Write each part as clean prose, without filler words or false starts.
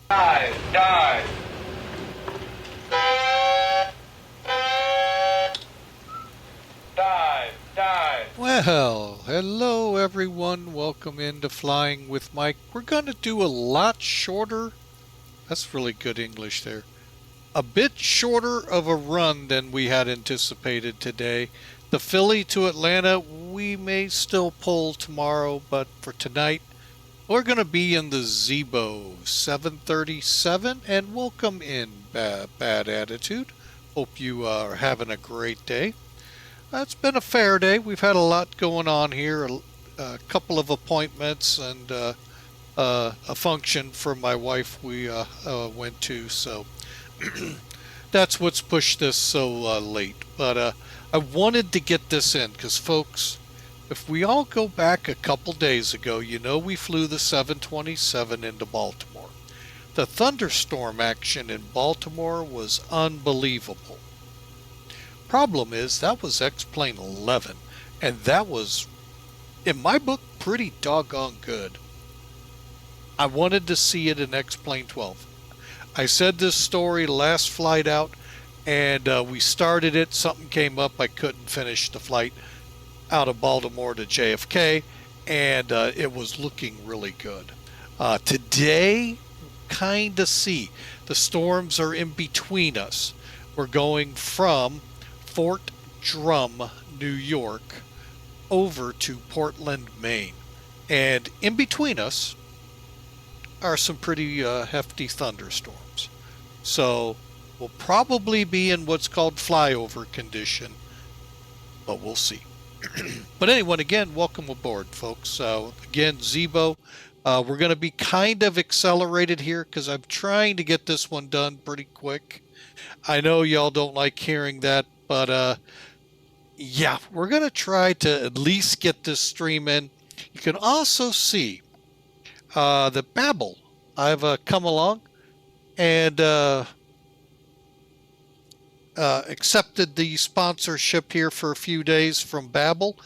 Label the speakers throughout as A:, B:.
A: Dive, dive. Dive, dive.
B: Well, hello everyone. Welcome into Flying with Mike. We're going to do a lot shorter. That's really good English there. A bit shorter of a run than we had anticipated today. The Philly to Atlanta, we may still pull tomorrow, but for tonight, we're going to be in the ZIBO 737, and welcome in, Bad Attitude. Hope you are having a great day. It's been a fair day. We've had a lot going on here, a couple of appointments and a function for my wife we went to, so that's what's pushed this so late. But I wanted to get this in because, folks, if we all go back a couple days ago, you know we flew the 727 into Baltimore. The thunderstorm action in Baltimore was unbelievable. Problem is, that was X-Plane 11, and that was, in my book, pretty doggone good. I wanted to see it in X-Plane 12. I said this story last flight out, and we started it. Something came up. I couldn't finish the flight out of Baltimore to JFK, and it was looking really good. Today, kind of see. The storms are in between us. We're going from Fort Drum, New York, over to Portland, Maine. And in between us are some pretty hefty thunderstorms. So we'll probably be in what's called flyover condition, but we'll see. But anyway, again, welcome aboard, folks. Again, ZIBO. We're going to be kind of accelerated here because I'm trying to get this one done pretty quick. I know y'all don't like hearing that, but yeah, we're going to try to at least get this stream in. You can also see the Babel. I've come along and accepted the sponsorship here for a few days from Babel.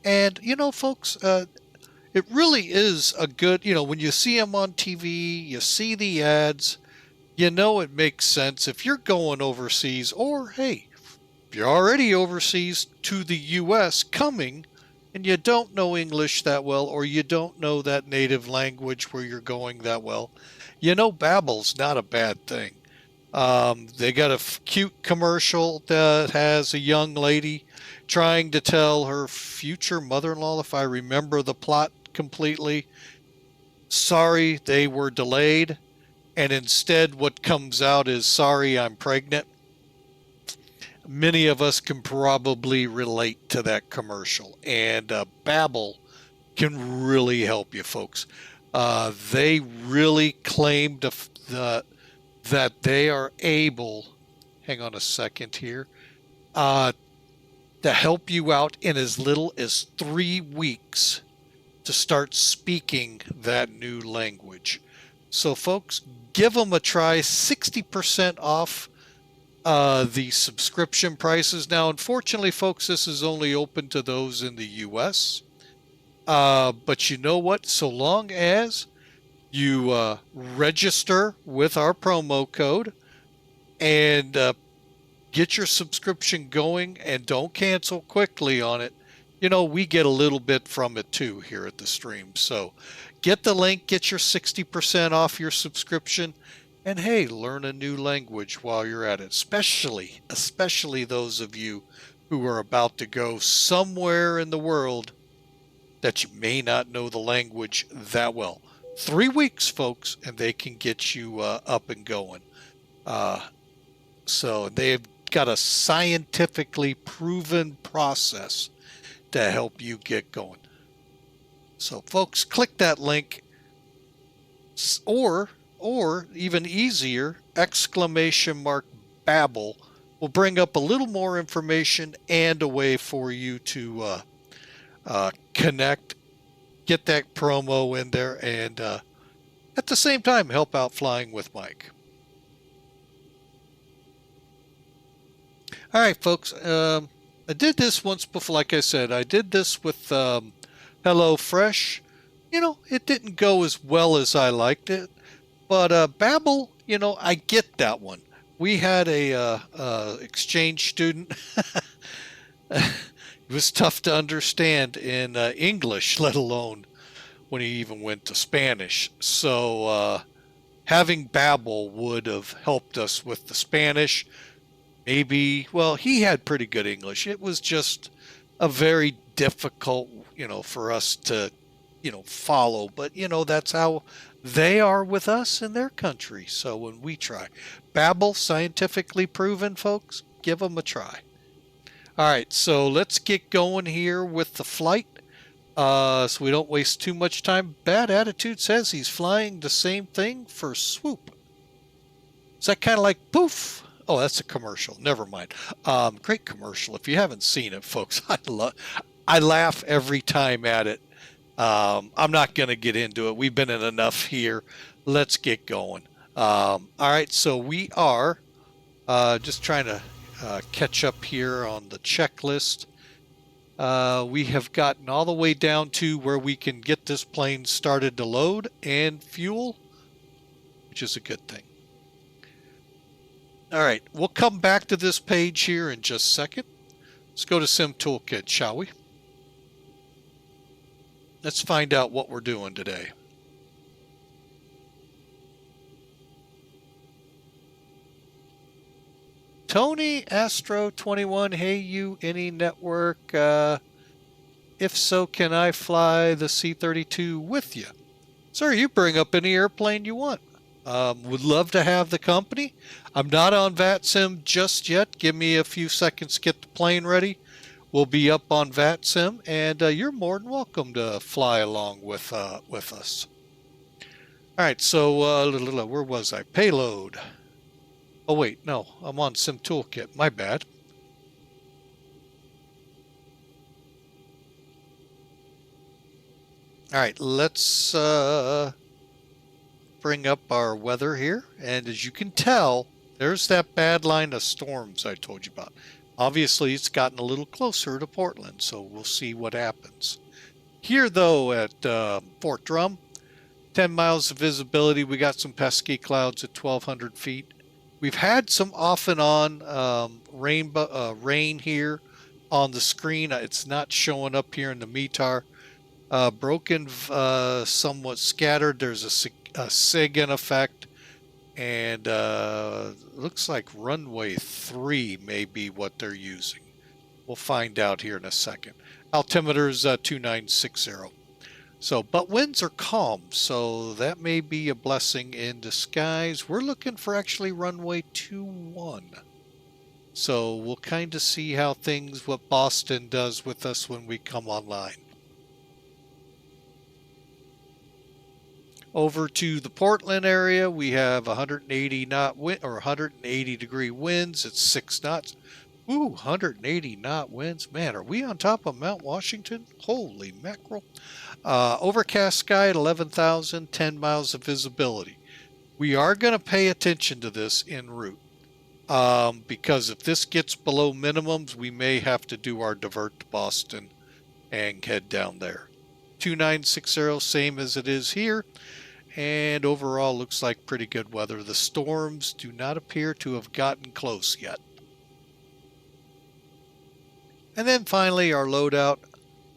B: And, you know, folks, it really is a good, you know, when you see them on TV, you see the ads, you know it makes sense if you're going overseas, or hey, if you're already overseas to the U.S. coming and you don't know English that well, or you don't know that native language where you're going that well, you know Babel's not a bad thing. They got a cute commercial that has a young lady trying to tell her future mother-in-law, if I remember the plot completely, sorry they were delayed. And instead what comes out is, sorry, I'm pregnant. Many of us can probably relate to that commercial. And Babel can really help you, folks. They really claim that they are able, hang on a second here, to help you out in as little as 3 weeks to start speaking that new language. So, folks, give them a try. 60% off the subscription prices. Now, unfortunately, folks, this is only open to those in the U.S. But you know what? So long as you register with our promo code and get your subscription going and don't cancel quickly on it, you know, we get a little bit from it too here at the stream. So get the link, get your 60% off your subscription, and hey, learn a new language while you're at it, especially those of you who are about to go somewhere in the world that you may not know the language that well. 3 weeks, folks, and they can get you up and going. So they've got a scientifically proven process to help you get going. So, folks, click that link, or even easier, !Babel will bring up a little more information and a way for you to connect, get that promo in there, and at the same time help out Flying with Mike. All right, folks. I did this once before. Like I said, I did this with HelloFresh. You know, it didn't go as well as I liked it, But Babel, I get that one. We had a exchange student. It was tough to understand in English, let alone when he even went to Spanish. So having Babel would have helped us with the Spanish. Maybe, well, he had pretty good English. It was just a very difficult, for us to, follow. But, that's how they are with us in their country. So when we try, Babel, scientifically proven, folks, give them a try. All right, so let's get going here with the flight. So we don't waste too much time. Bad Attitude says he's flying the same thing for swoop. Is that kind of like poof? Oh, that's a commercial. Never mind. Great commercial. If you haven't seen it, folks, I laugh every time at it. I'm not going to get into it. We've been in enough here. Let's get going. All right, so we are just trying to catch up here on the checklist. We have gotten all the way down to where we can get this plane started to load and fuel, which is a good thing. All right, we'll come back to this page here in just a second. Let's go to Sim Toolkit, shall we? Let's find out what we're doing today. Tony Astro 21, hey you, any network? If so, can I fly the C-32 with you? Sir, you bring up any airplane you want. Would love to have the company. I'm not on VATSIM just yet. Give me a few seconds to get the plane ready. We'll be up on VATSIM, and you're more than welcome to fly along with us. All right, so where was I? Payload. Oh wait, no, I'm on Sim Toolkit. My bad. All right, let's bring up our weather here, and as you can tell, there's that bad line of storms I told you about. Obviously, it's gotten a little closer to Portland, so we'll see what happens. Here, though, at Fort Drum, 10 miles of visibility. We got some pesky clouds at 1,200 feet. We've had some off and on rain here on the screen. It's not showing up here in the METAR. Broken, somewhat scattered. There's a SIG in effect, and looks like runway 3 may be what they're using. We'll find out here in a second. Altimeter's 2960. So, but winds are calm, so that may be a blessing in disguise. We're looking for actually runway 21. So we'll kind of see how what Boston does with us when we come online. Over to the Portland area, we have 180 knot wind, or 180 degree winds at 6 knots. Ooh, 180 knot winds. Man, are we on top of Mount Washington? Holy mackerel. Overcast sky at 11,000, 10 miles of visibility. We are going to pay attention to this en route. Because if this gets below minimums, we may have to do our divert to Boston and head down there. 2960, same as it is here. And overall looks like pretty good weather. The storms do not appear to have gotten close yet. And then finally our loadout.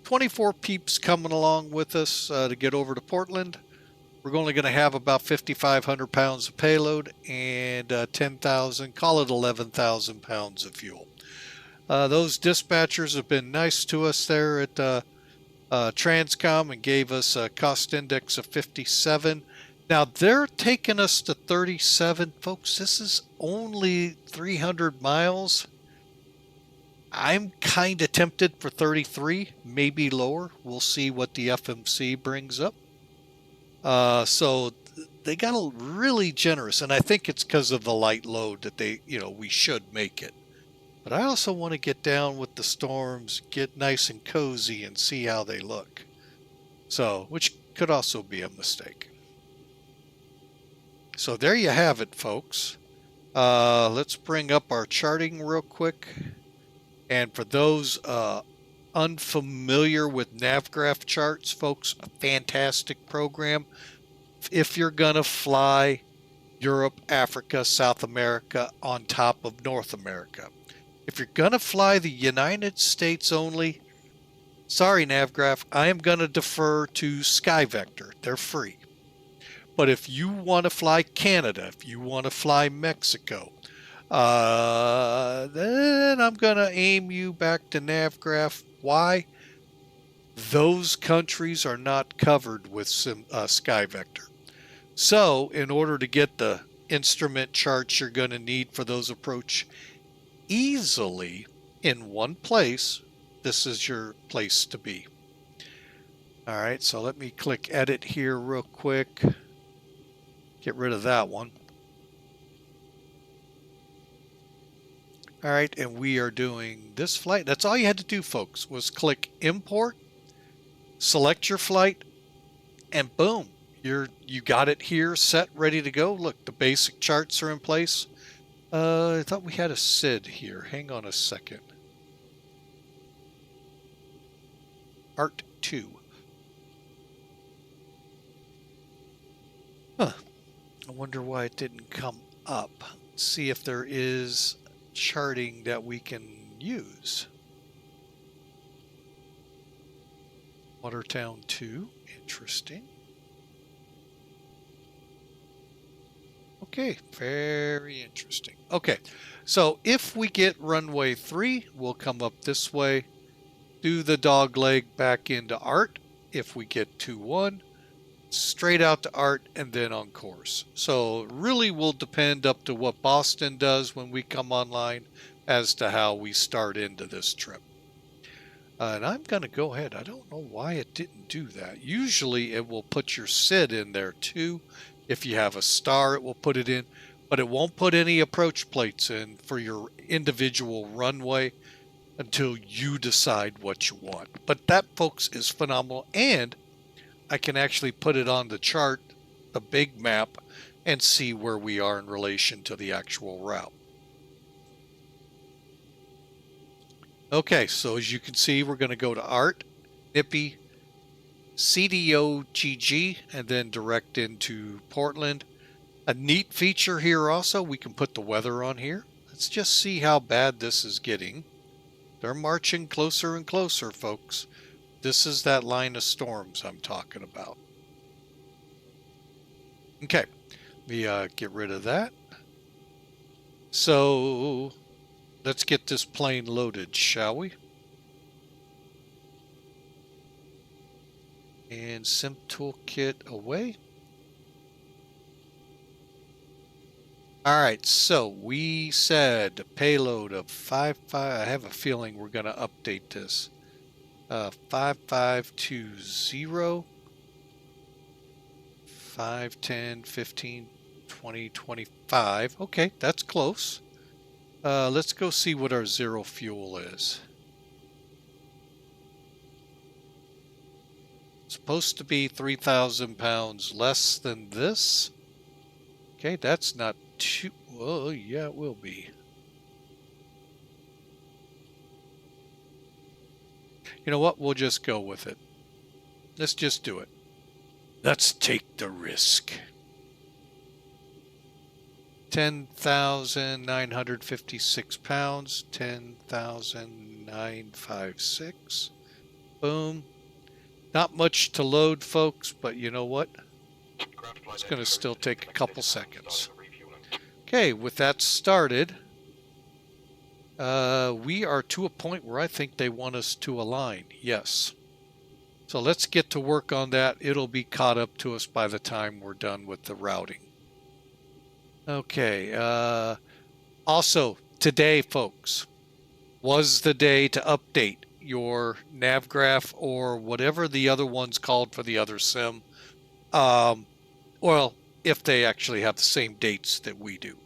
B: 24 peeps coming along with us to get over to Portland. We're only going to have about 5,500 pounds of payload and 10,000, call it 11,000 pounds of fuel. Those dispatchers have been nice to us there at Transcom and gave us a cost index of 57. Now they're taking us to 37. Folks, this is only 300 miles. I'm kind of tempted for 33, maybe lower. We'll see what the FMC brings up. So they got a really generous, and I think it's because of the light load that we should make it. But I also want to get down with the storms, get nice and cozy, and see how they look. So, which could also be a mistake. So there you have it, folks. Let's bring up our charting real quick. And for those unfamiliar with NavGraph charts, folks, a fantastic program. if you're going to fly Europe, Africa, South America on top of North America. If you're going to fly the United States only, sorry, Navgraph, I am going to defer to SkyVector. They're free. But if you want to fly Canada, if you want to fly Mexico, then I'm going to aim you back to Navgraph. Why? Those countries are not covered with SkyVector. So in order to get the instrument charts you're going to need for those approach easily in one place, this is your place to be. All right, so let me click edit here real quick. Get rid of that one. All right, and we are doing this flight. That's all you had to do, folks, was click import, select your flight, and boom, you got it here set, ready to go. Look, the basic charts are in place. I thought we had a SID here. Hang on a second. Art 2. Huh. I wonder why it didn't come up. Let's see if there is charting that we can use. Watertown 2. Interesting. Okay, very interesting. Okay, so if we get runway 3, we'll come up this way, do the dog leg back into Art. If we get 2-1, straight out to Art and then on course. So it really will depend up to what Boston does when we come online as to how we start into this trip. And I'm going to go ahead. I don't know why it didn't do that. Usually it will put your SID in there too. If you have a star, it will put it in, but it won't put any approach plates in for your individual runway until you decide what you want. But that, folks, is phenomenal. And I can actually put it on the chart, the big map, and see where we are in relation to the actual route. Okay, so as you can see, we're going to go to Art, NIPPY, CDOGG, and then direct into Portland. A neat feature here also, we can put the weather on here. Let's just see how bad this is getting. They're marching closer and closer, folks. This is that line of storms I'm talking about. Okay, we get rid of that. So let's get this plane loaded, shall we? And Sim Toolkit away. All right, so we said payload of 55. I have a feeling we're going to update this. 5520, 5, 10, 15, 20, 25. Okay, that's close. Let's go see what our zero fuel is. Supposed to be 3,000 pounds less than this. Okay, that's not too... Well, yeah, it will be. You know what? We'll just go with it. Let's just do it. Let's take the risk. 10,956 pounds. 10,956. Boom. Not much to load, folks, but you know what? It's going to still take a couple seconds. Okay, with that started, we are to a point where I think they want us to align. Yes. So let's get to work on that. It'll be caught up to us by the time we're done with the routing. Okay. Also, today, folks, was the day to update your NavGraph or whatever the other one's called for the other sim. Well, if they actually have the same dates that we do.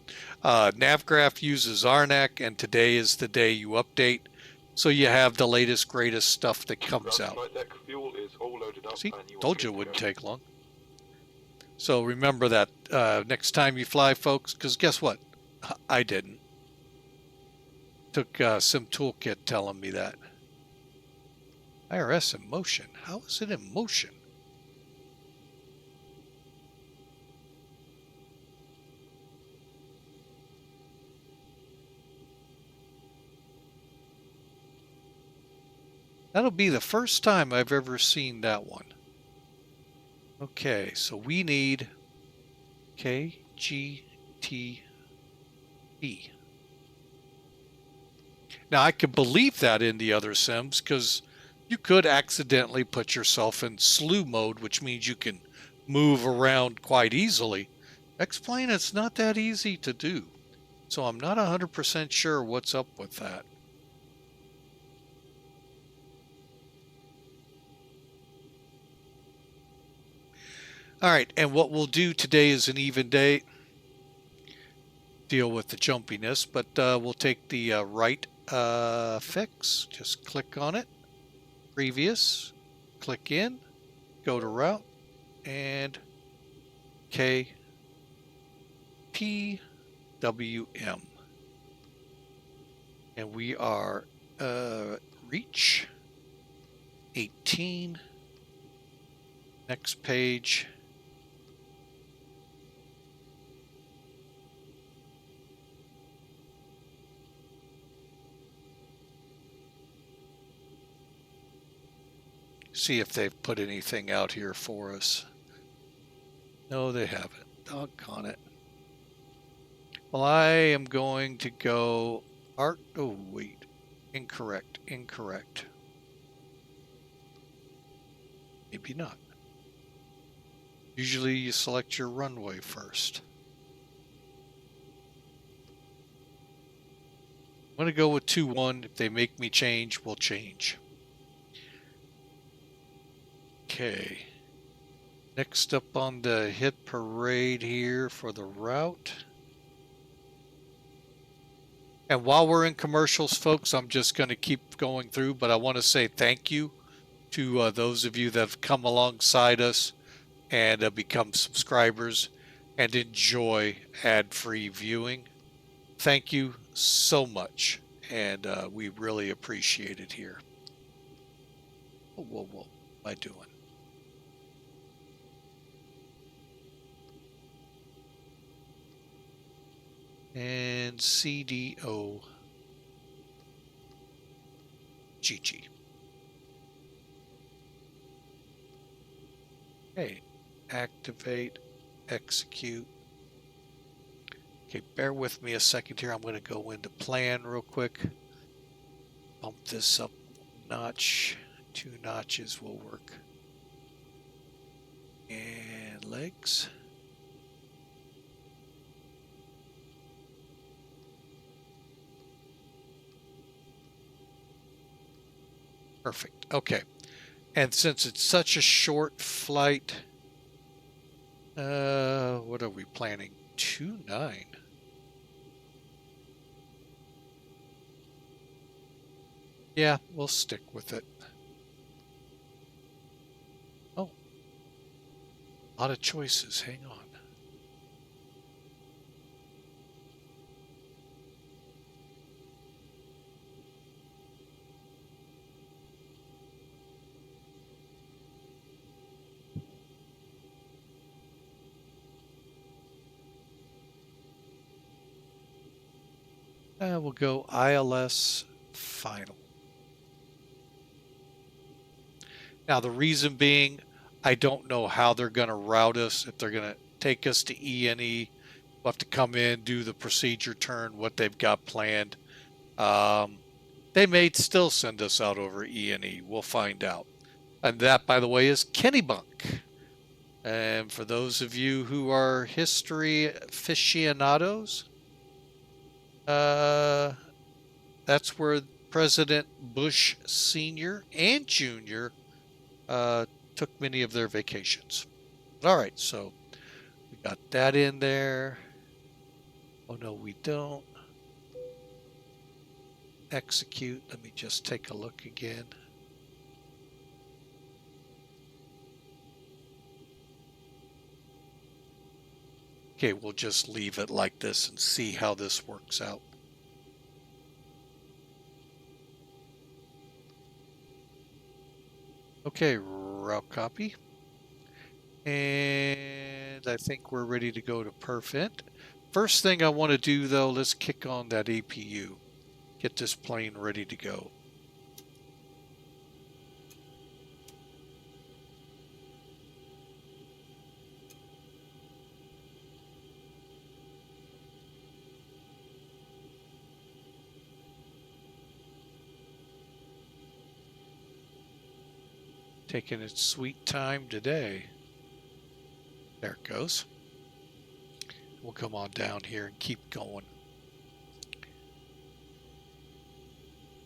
B: NavGraph uses Arnak, and today is the day you update. So you have the latest, greatest stuff that comes out. See, told you it wouldn't take long. So remember that next time you fly, folks, because guess what? I didn't. Took Sim Toolkit telling me that. IRS in motion. How is it in motion? That'll be the first time I've ever seen that one. Okay, so we need KGTB. Now I can believe that in the other sims because you could accidentally put yourself in slew mode, which means you can move around quite easily. X-Plane, it's not that easy to do. So I'm not 100% sure what's up with that. All right, and what we'll do today is an even day. Deal with the jumpiness, but we'll take the right fix. Just click on it. Previous. Click in. Go to route. And KPWM. And we are reach 18. Next page. See if they've put anything out here for us. No, they haven't. Doggone it. Well, I am going to go art. Oh, wait. Incorrect. Maybe not. Usually you select your runway first. I'm going to go with 2-1. If they make me change, we'll change. Okay. Next up on the hit parade here for the route. And while we're in commercials, folks, I'm just going to keep going through, but I want to say thank you to those of you that have come alongside us and become subscribers and enjoy ad-free viewing. Thank you so much, and we really appreciate it here. Whoa, what am I doing? And CDOGG. Okay, activate, execute. Okay, bear with me a second here. I'm going to go into plan real quick. Bump this up a notch. 2 notches will work. And legs. Perfect. Okay. And since it's such a short flight, what are we planning? 2-9. Yeah, we'll stick with it. Oh, a lot of choices. Hang on. We'll go ILS final. Now, the reason being, I don't know how they're going to route us. If they're going to take us to ENE, we'll have to come in, do the procedure turn, what they've got planned. They may still send us out over ENE. We'll find out. And that, by the way, is Kennebunk. And for those of you who are history aficionados, that's where President Bush Sr. and Jr. Took many of their vacations. All right, so we got that in there. Oh, no, we don't. Execute. Let me just take a look again. Okay, we'll just leave it like this and see how this works out. Okay, route copy. And I think we're ready to go to perfect. First thing I want to do, though, let's kick on that APU. Get this plane ready to go. Taking its sweet time today. There it goes. We'll come on down here and keep going.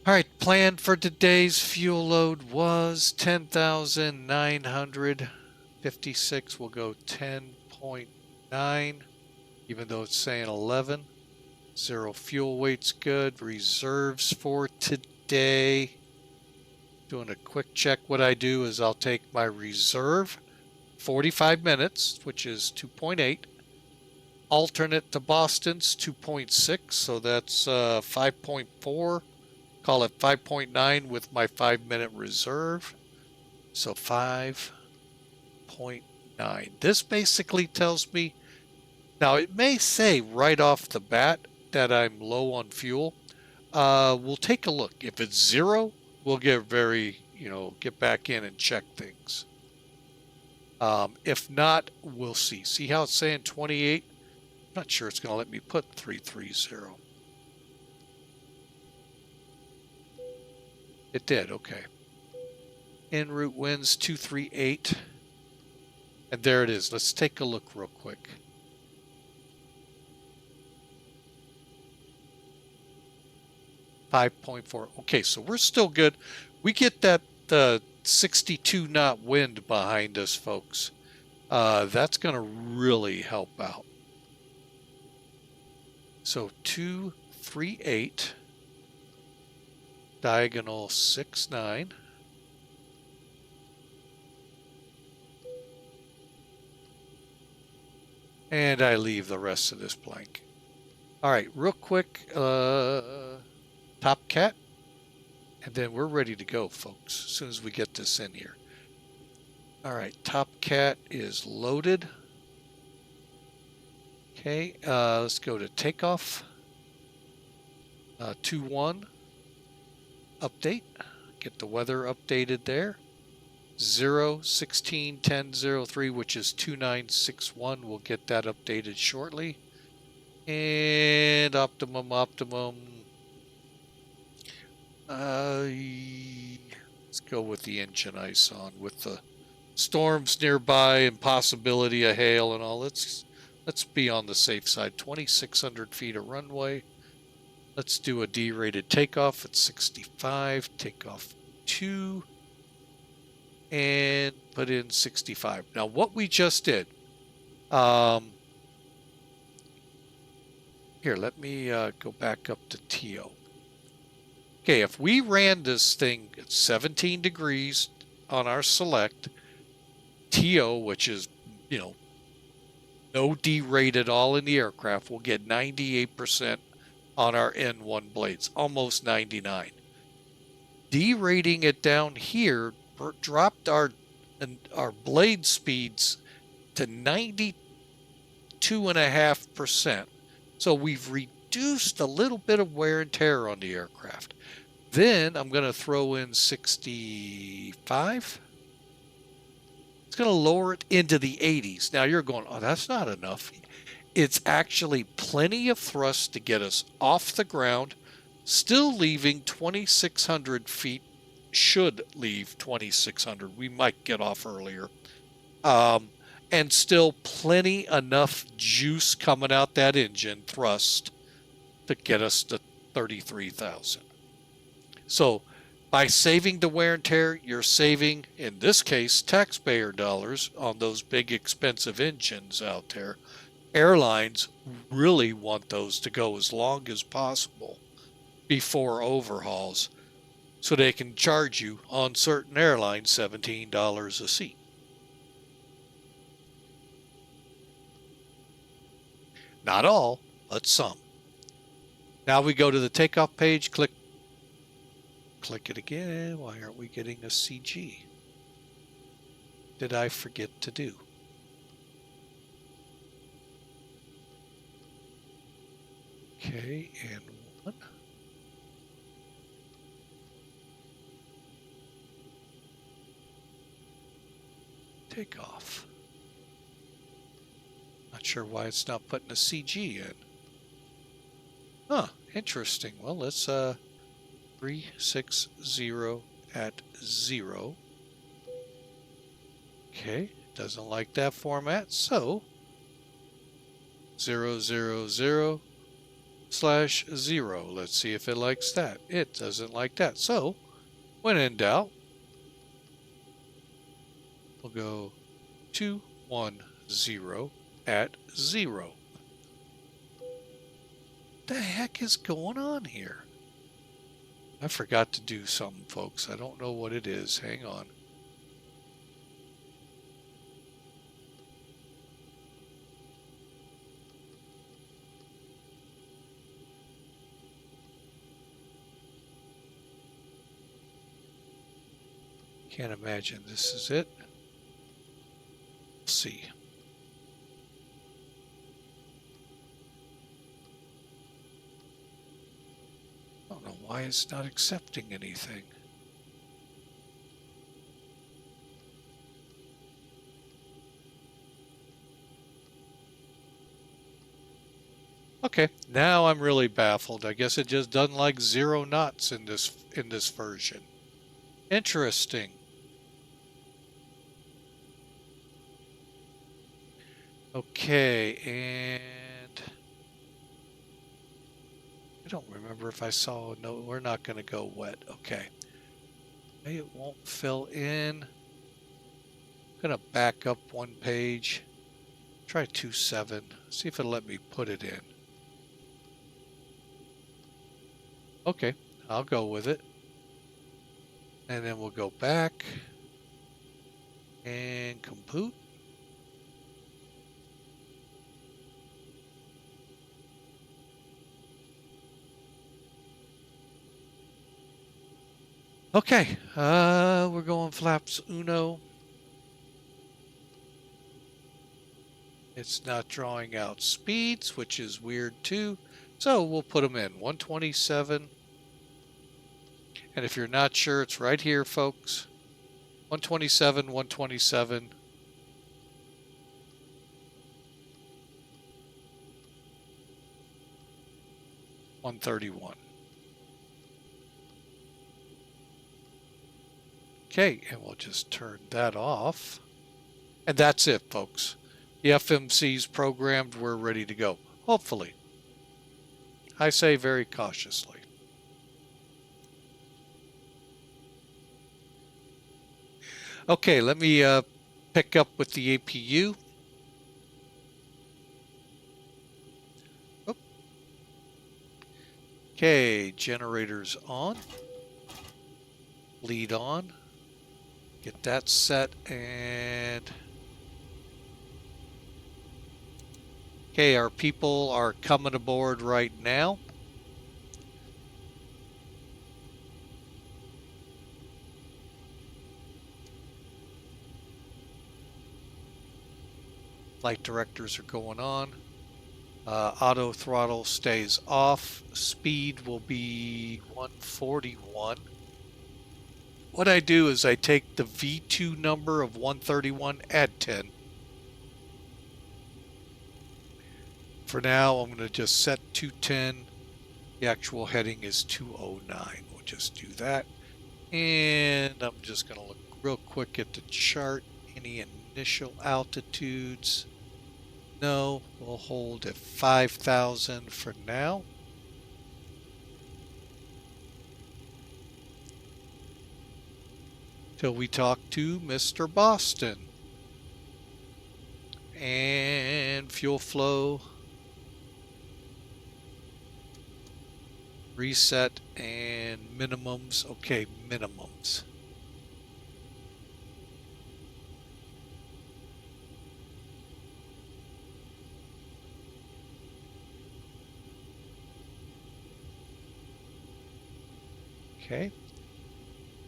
B: All right, plan for today's fuel load was 10,956. We'll go 10.9, even though it's saying 11. Zero fuel weight's good. Reserves for today. Doing a quick check. What I do is I'll take my reserve, 45 minutes, which is 2.8. Alternate to Boston's 2.6, so that's 5.4. Call it 5.9 with my 5-minute reserve. So 5.9. This basically tells me, now it may say right off the bat that I'm low on fuel. We'll take a look. If it's 0, we'll get get back in and check things. If not, we'll see. See how it's saying 28? I'm not sure it's going to let me put 330. It did, okay. En route winds 238. And there it is. Let's take a look real quick. .4. Okay, so we're still good. We get that 62 knot wind behind us, folks. That's going to really help out. So 238. Diagonal 69. And I leave the rest of this blank. All right, real quick, top cat. And then we're ready to go, folks, as soon as we get this in here. All right, top cat is loaded. Okay, let's go to takeoff. 2-1. Update. Get the weather updated there. 0, 16, 10, 03, which is 2961. We'll get that updated shortly. And optimum. Let's go with the engine ice on. With the storms nearby and possibility of hail and all, let's be on the safe side. 2,600 feet of runway. Let's do a D-rated takeoff at 65. Takeoff 2. And put in 65. Now, what we just did. Here, let me go back up to TO. Okay, if we ran this thing at 17 degrees on our select, TO, which is, no D-rate at all in the aircraft, we'll get 98% on our N1 blades, almost 99. D-rating it down here dropped our blade speeds to 92.5%. So we've reduced a little bit of wear and tear on the aircraft. Then I'm going to throw in 65. It's going to lower it into the 80s. Now you're going, oh, that's not enough. It's actually plenty of thrust to get us off the ground, still leaving 2,600 feet. Should leave 2,600. We might get off earlier. And still plenty enough juice coming out that engine thrust to get us to 33,000. So by saving the wear and tear, you're saving, in this case, taxpayer dollars on those big expensive engines out there. Airlines really want those to go as long as possible before overhauls, so they can charge you on certain airlines $17 a seat. Not all, but some. Now we go to the takeoff page, click it again. Why aren't we getting a CG? Did I forget to do? Okay, and 1. Takeoff. Not sure why it's not putting a CG in. Huh, interesting. Well, let's 360 at 0. Okay, doesn't like that format, so 000/0. Let's see if it likes that. It doesn't like that. So when in doubt, we'll go 210 @0. What the heck is going on here? I forgot to do something, folks. I don't know what it is. Hang on. Can't imagine this is it. Let's see. I don't know why it's not accepting anything. Okay, now I'm really baffled. I guess it just doesn't like 0 knots in this version. Interesting. Okay, and I don't remember if I saw, no, we're not going to go wet. Okay. It won't fill in. I'm going to back up one page. Try 2.7. See if it'll let me put it in. Okay, I'll go with it. And then we'll go back and compute. Okay, we're going flaps uno. It's not drawing out speeds, which is weird too. So we'll put them in 127. And if you're not sure, it's right here, folks. 127, 127. $131. Okay, and we'll just turn that off. And that's it, folks. The FMC's programmed. We're ready to go. Hopefully. I say very cautiously. Okay, let me pick up with the APU. Okay, generators on. Lead on. Get that set and... Okay, our people are coming aboard right now. Flight directors are going on. Auto throttle stays off. Speed will be 141. What I do is I take the V2 number of 131, add 10. For now, I'm going to just set 210. The actual heading is 209. We'll just do that. And I'm just going to look real quick at the chart. Any initial altitudes? No, we'll hold at 5,000 for now. Till we talk to Mr. Boston. And fuel flow. Reset and minimums. Okay, minimums. Okay.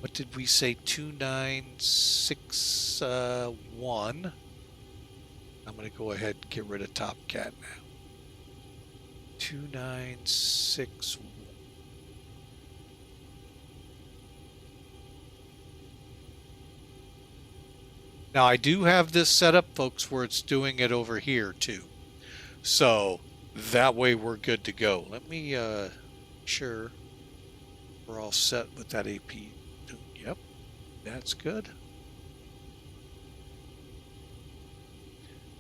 B: What did we say? 2961. I'm going to go ahead and get rid of Top Cat now. 2961. Now I do have this set up, folks, where it's doing it over here too. So that way we're good to go. Let me sure we're all set with that AP. Yep, that's good.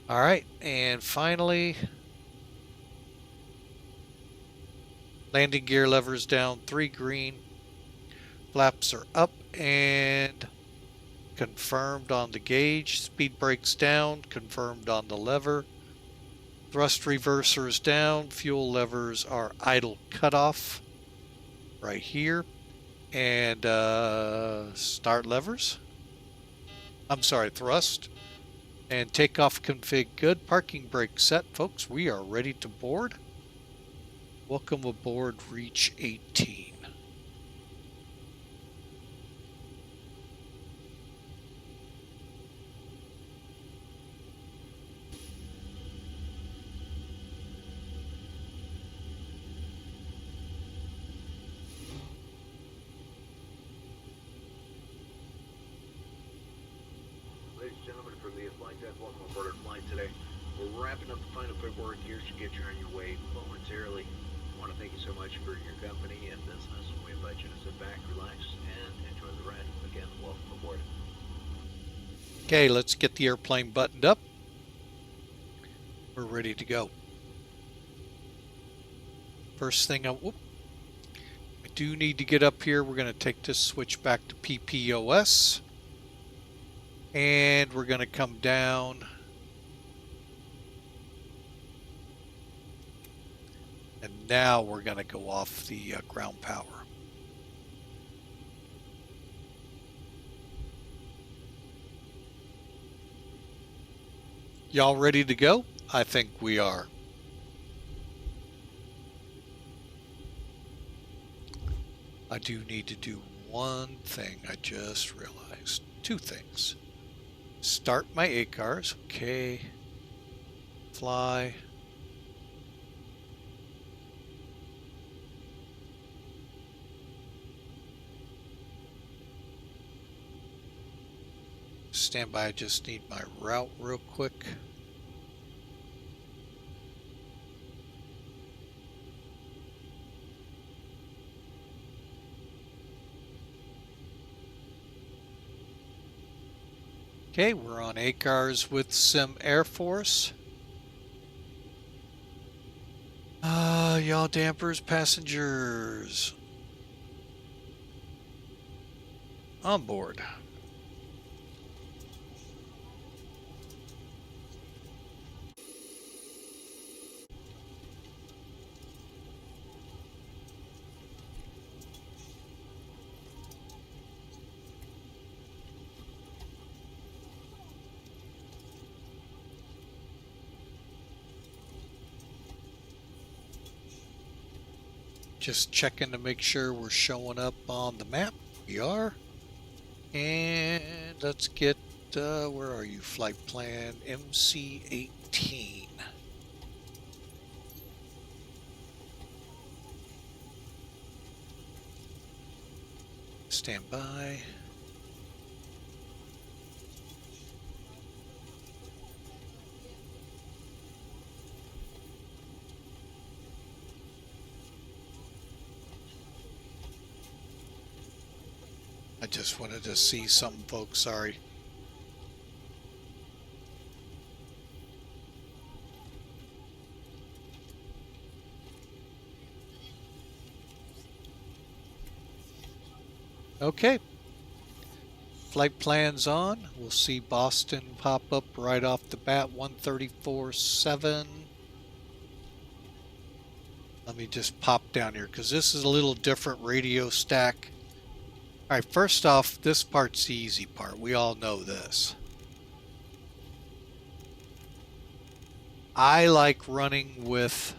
B: All right, and finally, landing gear levers down, 3 green. Flaps are up and confirmed on the gauge. Speed brakes down, confirmed on the lever. Thrust reversers down. Fuel levers are idle cutoff right here. And start levers. I'm sorry, thrust. And takeoff config good. Parking brake set, folks. We are ready to board. Welcome aboard Reach 18.
C: Ladies and gentlemen, from the flight deck, welcome aboard our flight today. We're wrapping up the final paperwork here to get you on your way momentarily. I want to thank you so much for your company and business. We invite you to sit back, relax, and enjoy the ride. Again, welcome aboard.
B: Okay, let's get the airplane buttoned up. We're ready to go. First thing, I do need to get up here. We're going to take this switch back to PPOS. And we're going to come down. And now we're going to go off the ground power. Y'all ready to go? I think we are. I do need to do one thing. I just realized. 2 things. Start my ACARS. Okay. Fly. Stand by. I just need my route real quick. Okay, we're on ACARS with Sim Air Force. Y'all dampers, passengers. On board. Just checking to make sure we're showing up on the map. We are. And let's get, where are you? Flight plan MC-18. Stand by. I just wanted to see something, folks. Sorry. Okay. Flight plans on. We'll see Boston pop up right off the bat. 134.7. Let me just pop down here because this is a little different radio stack. All right, first off, this part's the easy part. We all know this. I like running with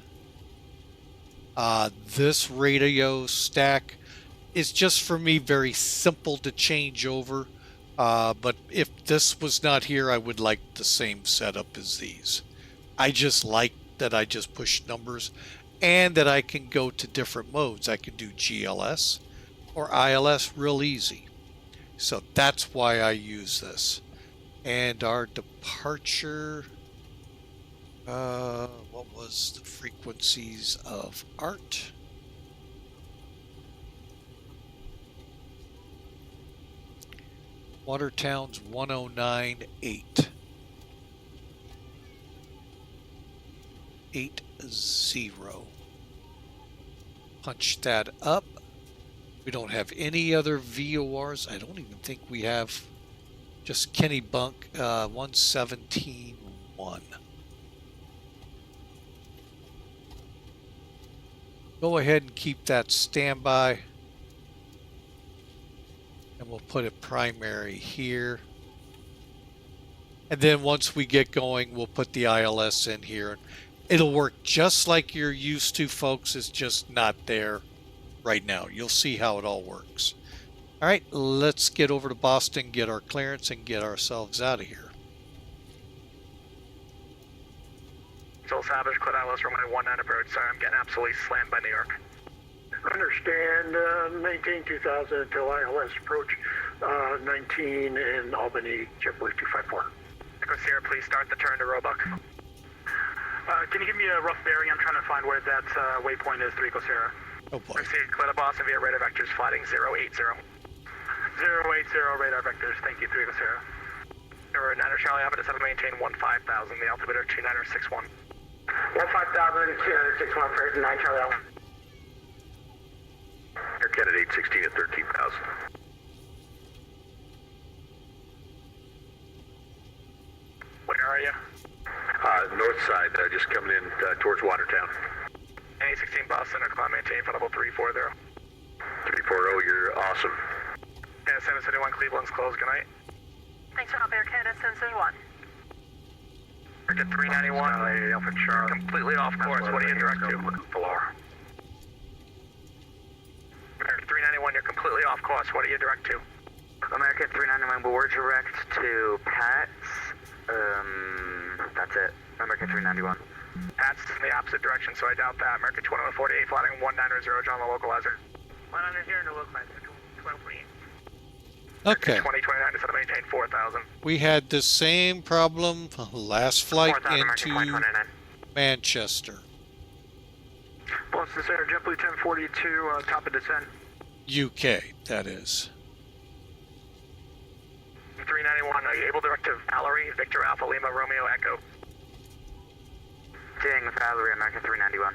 B: this radio stack. It's just for me very simple to change over. But if this was not here, I would like the same setup as these. I just like that I just push numbers and that I can go to different modes. I can do GLS or ILS real easy. So that's why I use this. And our departure, what was the frequencies of ART? Watertown's 109.8. 80. Punch that up. We don't have any other VORs. I don't even think we have, just Kenny Bunk 117.1. Go ahead and keep that standby. And we'll put it primary here. And then once we get going, we'll put the ILS in here. It'll work just like you're used to, folks. It's just not there right now. You'll see how it all works. All right, let's get over to Boston, get our clearance, and get ourselves out of here.
D: Still Savage, Clit ILS, runway 19 approach. Sorry, I'm getting absolutely slammed by New York.
E: Understand, maintain 2000 until ILS approach 19 in Albany, JetBlue 254.
D: Echo Sierra, please start the turn to Roebuck. Can you give me a rough bearing? I'm trying to find where that waypoint is, 3 Echo Sierra.
B: Oh boy.
D: Proceed, Clit Boston via radar vectors, flighting 080. 080 radar vectors, thank you, 3 Echo Sierra. Number 9 Charlie, Alpha, descend maintain 15,000, the altimeter 2961.
E: 15,000, 261 for 9 Charlie Alpha.
C: Air Canada 816 at 13,000.
D: Where are you?
C: North side, just coming in towards Watertown.
D: NA16 Boston, or climb maintain, level 340.
C: 340, you're awesome.
D: Yeah, 771 Cleveland's closed, good night.
F: Thanks for help, Air Canada 771.
D: Market 391,
C: Alpha Charlie.
D: completely off course, what do you direct to?
C: Floor.
D: American 391, you're completely off course, what do you direct to?
G: American 391, we're direct to Pats. That's it. American 391.
D: Pat's in the opposite direction, so I doubt that. American 2148, flying 190, John the localizer. 190 in the localizer, 1248.
B: Okay.
D: 2029 to set to maintain 4,000.
B: We had the same problem last flight
D: 4,000, American
B: into
D: 2029.
B: Manchester.
D: Boston Center, JetBlue 1042, top of descent.
B: UK, that is.
D: 391, are you able to direct to Valerie, Victor Alpha Lima, Romeo Echo?
G: Ding, Valerie, American 391.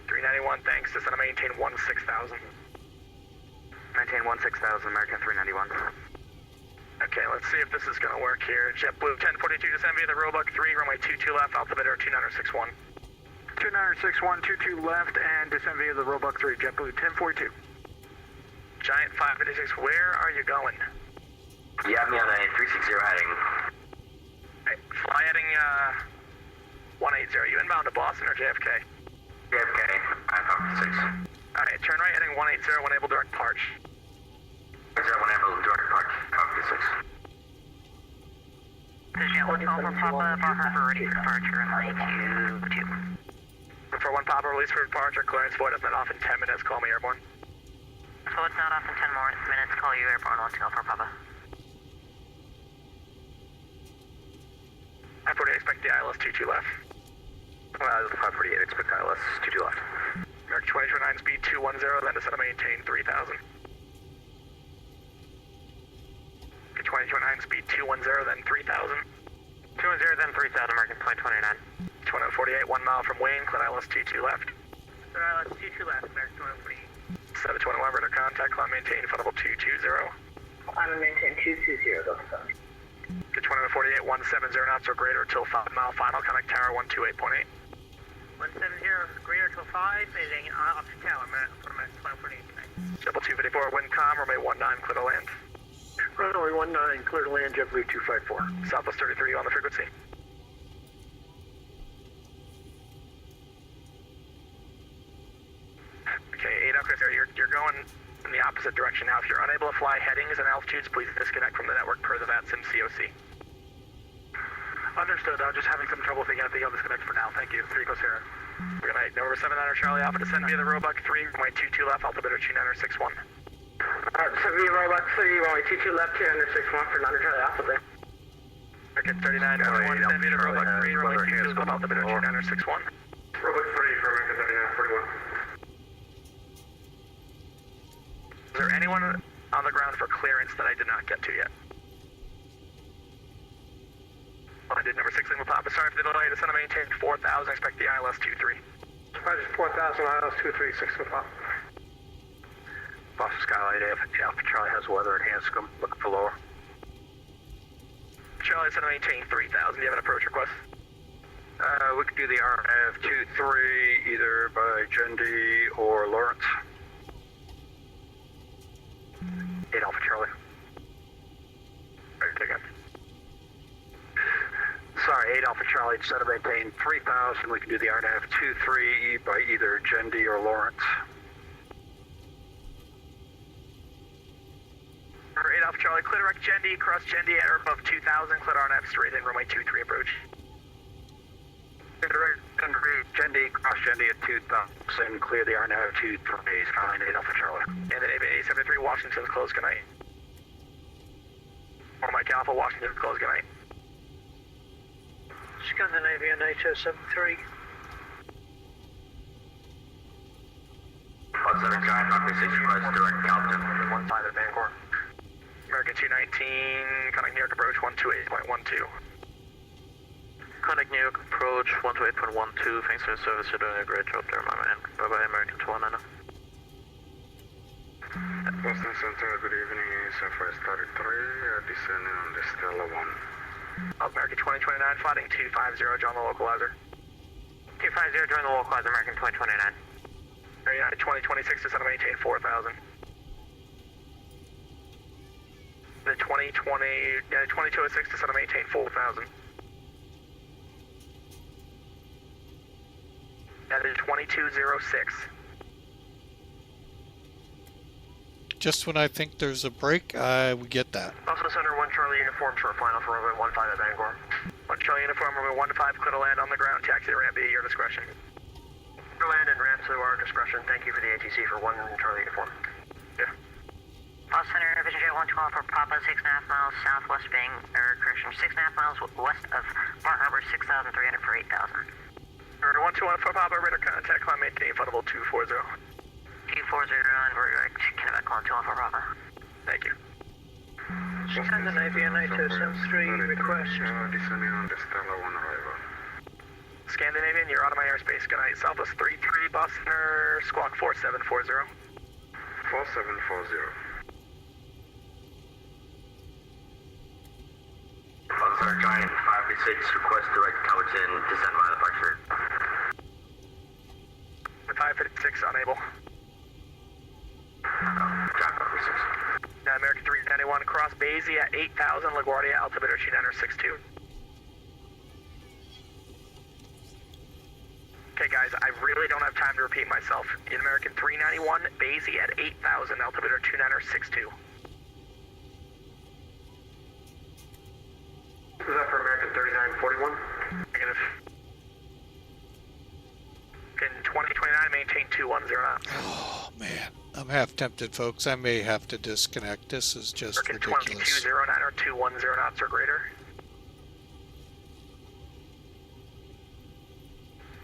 D: 391, thanks. Descend to maintain 16,000.
G: Maintain 16,000, American 391.
D: Okay, let's see if this is going to work here. JetBlue 1042, descend via the Roebuck 3, runway 22 left, altimeter 2961.
E: 2961, 22 left, and descend via the Roebuck 3, JetBlue 1042.
D: Giant 556, where are you going?
G: You have me on a 360 heading.
D: Hey, fly heading 180. You inbound to Boston or JFK?
G: JFK, I'm Falcon 6.
D: Alright, turn right heading 180 when able direct parch.
G: Is there one able to direct park? Falcon 6.
F: Position Hotel for Papa, bar harbor ready for departure, runway 22.
D: For one Papa, release for departure, clearance void has been off in 10 minutes, call me airborne.
F: So it's not off in 10 more minutes, call you airborne, 1 for Papa.
D: I 48, expect the ILS 22 left.
C: 548, expect ILS 22 left.
D: American 2029, speed 210, then descend to maintain 3,000. American 2029, speed 210, then 3,000. 210, then 3,000, American 2029. 2048, 1 mile from Wayne, clear ILS 22 left. Clear ILS 22 left, American 2048. 721, radar contact, climb maintain, flight level 220.
F: I'm maintain 220, though, so.
D: Good 2148, 170 knots or greater till 5 mile final, connect tower 128.8. 170 greater till 5, heading up to tower, for my 1248 tonight. Double 254, wind calm, runway 19, clear to land.
E: Runway 19, clear to land, JetBlue 254.
D: Southwest 33 on the frequency. Okay, 8 up, you're going in the opposite direction now. If you're unable to fly headings and altitudes, please disconnect from the network per the VATSIM COC. Understood. I'm just having some trouble thinking I'll disconnect for now. Thank you. 3 Echo Sierra. Good night. Number 79 Charlie Alpha, descend via the Roebuck 3, runway 22 left, altimeter 2961.
E: Descend via Roebuck 3, runway 22 left, 261 for 9 Charlie Alpha there.
D: Market 39, everyone descend via the Roebuck 3, runway 22 left, altimeter 2961.
E: Roebuck 3 for American 39, 41.
D: Is there anyone on the ground for clearance that I did not get to yet? I did number 6 Lima Papa. Sorry for the delay. Descend and maintain 4,000. Expect the ILS 23.
E: Roger, 4,000 ILS 23, 6 Papa.
C: Boston Skylight Alpha Charlie has weather at Hanscom. Looking for lower.
D: Charlie, descend and maintain 3,000. Do you have an approach request?
C: We could do the RF-23 either by Jendi or Lawrence. 8 Alpha Charlie.
D: Ready to again.
C: Sorry, 8 Alpha Charlie, descend and maintain 3,000. We can do the RF-23 by either Jendi or Lawrence.
D: 8 Alpha Charlie, clear direct Jendi, cross Jendi at or above 2,000, clear RNF straight in, runway 23 approach.
C: Direct Jendi, cross Jendi at 2,000, clear the RNF-23, Skyline 8 Alpha Charlie.
D: And then A73, Washington's closed, good night. Oh, Mike Alpha, Washington's closed, good night.
E: Scandinavian 8073.
G: Center Giant, Rocket 6 request direct Calton, 15 at Bangor.
D: American 219, contact New York approach 128.12.
F: Contact New York approach 128.12. Thanks for your service. You're doing a great job there, my man. Bye bye, American 219.
H: Boston Center, good evening. Southwest 33, descending on the Stella 1.
D: American 2029, flighting 250, join the localizer.
F: 250, join the localizer, American 2029.
D: Area 2026, descend and maintain 4,000. The 2206, descend and maintain 4,000. That is 2206.
B: Just when I think there's a break, we get that.
D: Also Center 1 Charlie uniform, short flying off runway 15 at Bangor. 1 Charlie uniform, runway 15, clear to land on the ground, taxi to ramp B at your discretion.
E: Clear land and ramp to our discretion. Thank you for the ATC for 1 Charlie uniform.
D: Yeah.
F: Boston Center, Vision Jet 112 for Papa, 6.5 miles southwest Bang, or correction, 6.5 miles west of Bar Harbor, 6,300 for 8,000.
D: Order 121 for Papa, radar contact, climb maintain, fundable 240.
F: 240 and we're Kennebec on 21 for Papa.
D: Thank you.
E: Scandinavian 8073, request.
H: Descending on the Stella 1 arrival.
D: Scandinavian, you're out of my airspace. Good night. Southwest 33, Boston, squawk 4740.
H: 4740.
G: Center Giant, 5-6, request direct Calton, descend by departure.
D: 556, unable.
G: Jack, 5-6.
D: American 391, cross Basie at 8,000, LaGuardia, altimeter 2962. Okay guys, I really don't have time to repeat myself. In American 391, Basie at 8,000, altimeter 2962.
E: Is that for American 3941?
D: Negative. In 2029, maintain 210 knots.
B: Oh, man. I'm half tempted, folks. I may have to disconnect. This is just
D: American
B: ridiculous.
D: 2209 or 210 knots or greater.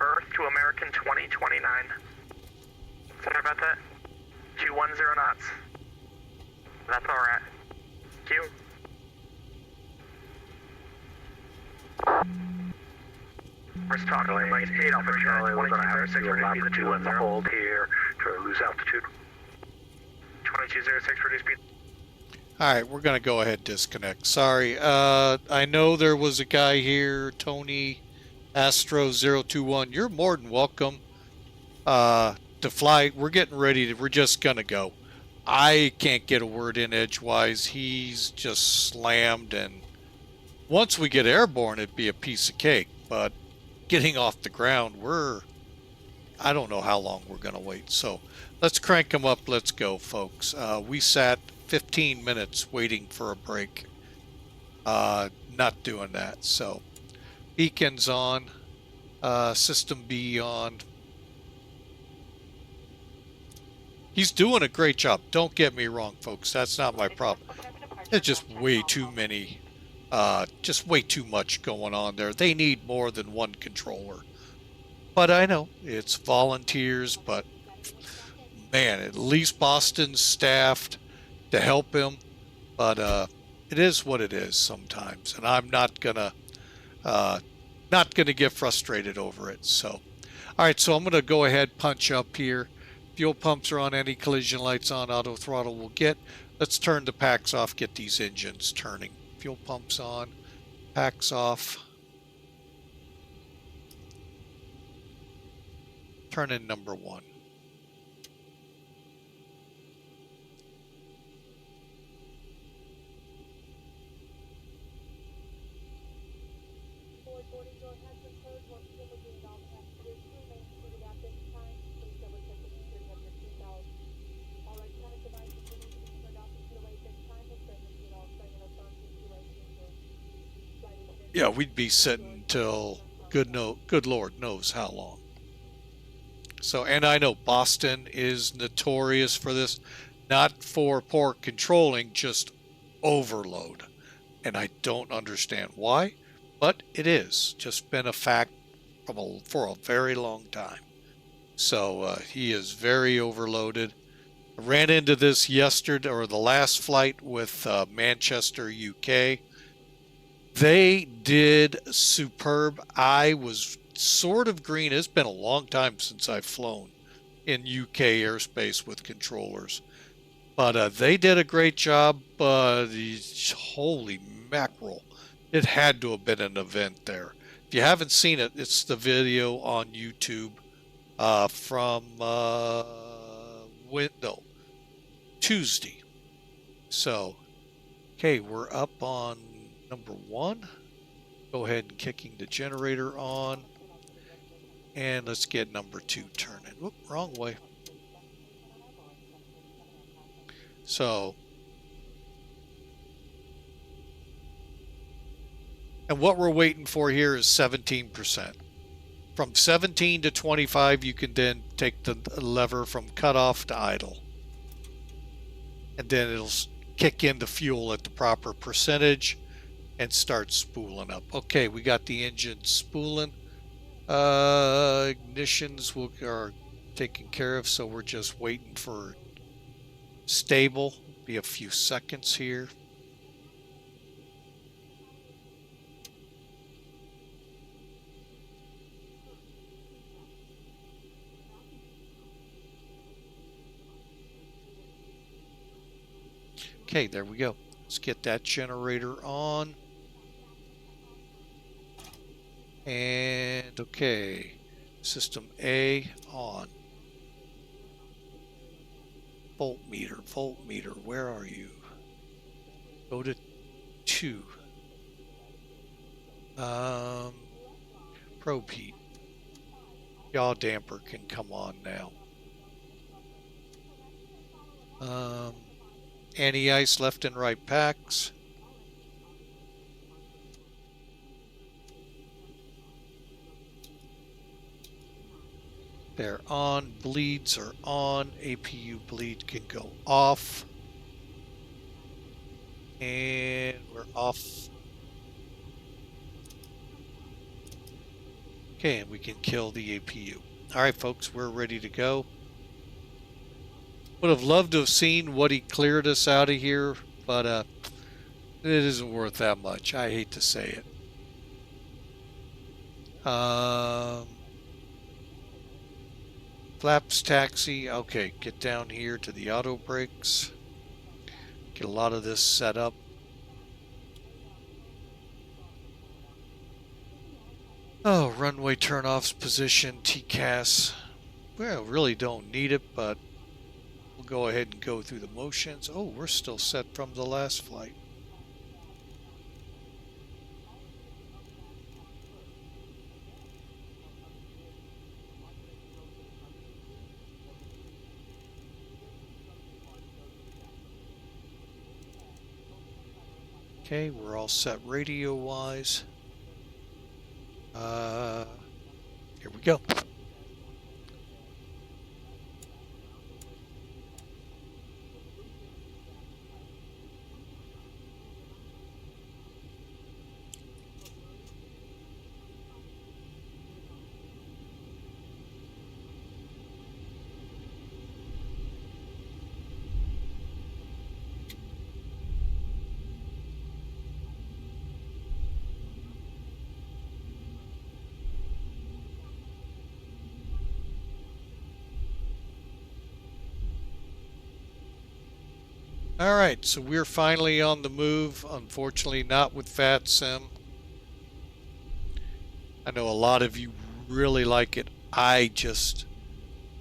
D: Earth to American 2029. Sorry about that. 210 knots. That's where we're at. Thank you. We're talking like 8 Alpha Charlie, we're going to have to allow for 2 in the hold here to lose altitude. 2206, reduce speed.
B: Alright, we're going to go ahead and disconnect. Sorry. I know there was a guy here, Tony Astro021. You're more than welcome to fly. We're getting ready to, we're just going to go. I can't get a word in edgewise. He's just slammed, and once we get airborne, it'd be a piece of cake. But getting off the ground, I don't know how long we're going to wait. So let's crank them up. Let's go, folks. We sat 15 minutes waiting for a break. Not doing that. So beacons on, system B on. He's doing a great job. Don't get me wrong, folks. That's not my problem. There's just way too many, just way too much going on there. They need more than one controller. But I know it's volunteers, but man, at least Boston's staffed to help him. But it is what it is sometimes. And I'm not gonna not going to get frustrated over it. So, all right, so I'm going to go ahead, punch up here. Fuel pumps are on, any collision lights on, auto throttle will get. Let's turn the packs off, get these engines turning. Fuel pumps on, packs off. Turn in number 1. Yeah, we'd be sitting till good Lord knows how long. So, and I know Boston is notorious for this, not for poor controlling, just overload. And I don't understand why, but it is just been a fact for a very long time. So he is very overloaded. I ran into this yesterday, or the last flight with Manchester, UK. They did superb. I was sort of green. It's been a long time since I've flown in UK airspace with controllers. But they did a great job. Holy mackerel. It had to have been an event there. If you haven't seen it, it's the video on YouTube from Tuesday. So, okay, we're up on number 1. Go ahead and kicking the generator on. And let's get number 2 turning. Whoop, wrong way. So, and what we're waiting for here is 17%. From 17 to 25, you can then take the lever from cutoff to idle. And then it'll kick in the fuel at the proper percentage and start spooling up. Okay, we got the engine spooling. Ignitions are taken care of, so we're just waiting for stable. Be a few seconds here. Okay, there we go. Let's get that generator on. And okay, system A on. Voltmeter, where are you? Go to 2. Probe heat. Yaw damper can come on now. Anti-ice left and right packs. They're on. Bleeds are on. APU bleed can go off. And we're off. Okay, and we can kill the APU. Alright folks, we're ready to go. Would have loved to have seen what he cleared us out of here, but it isn't worth that much. I hate to say it. Flaps taxi. Okay, get down here to the auto brakes. Get a lot of this set up. Oh, runway turnoffs, position, TCAS. Well, really don't need it, but we'll go ahead and go through the motions. Oh, we're still set from the last flight. Okay, we're all set radio-wise. Here we go. Alright, so we're finally on the move. Unfortunately, not with VATSIM. I know a lot of you really like it. I just,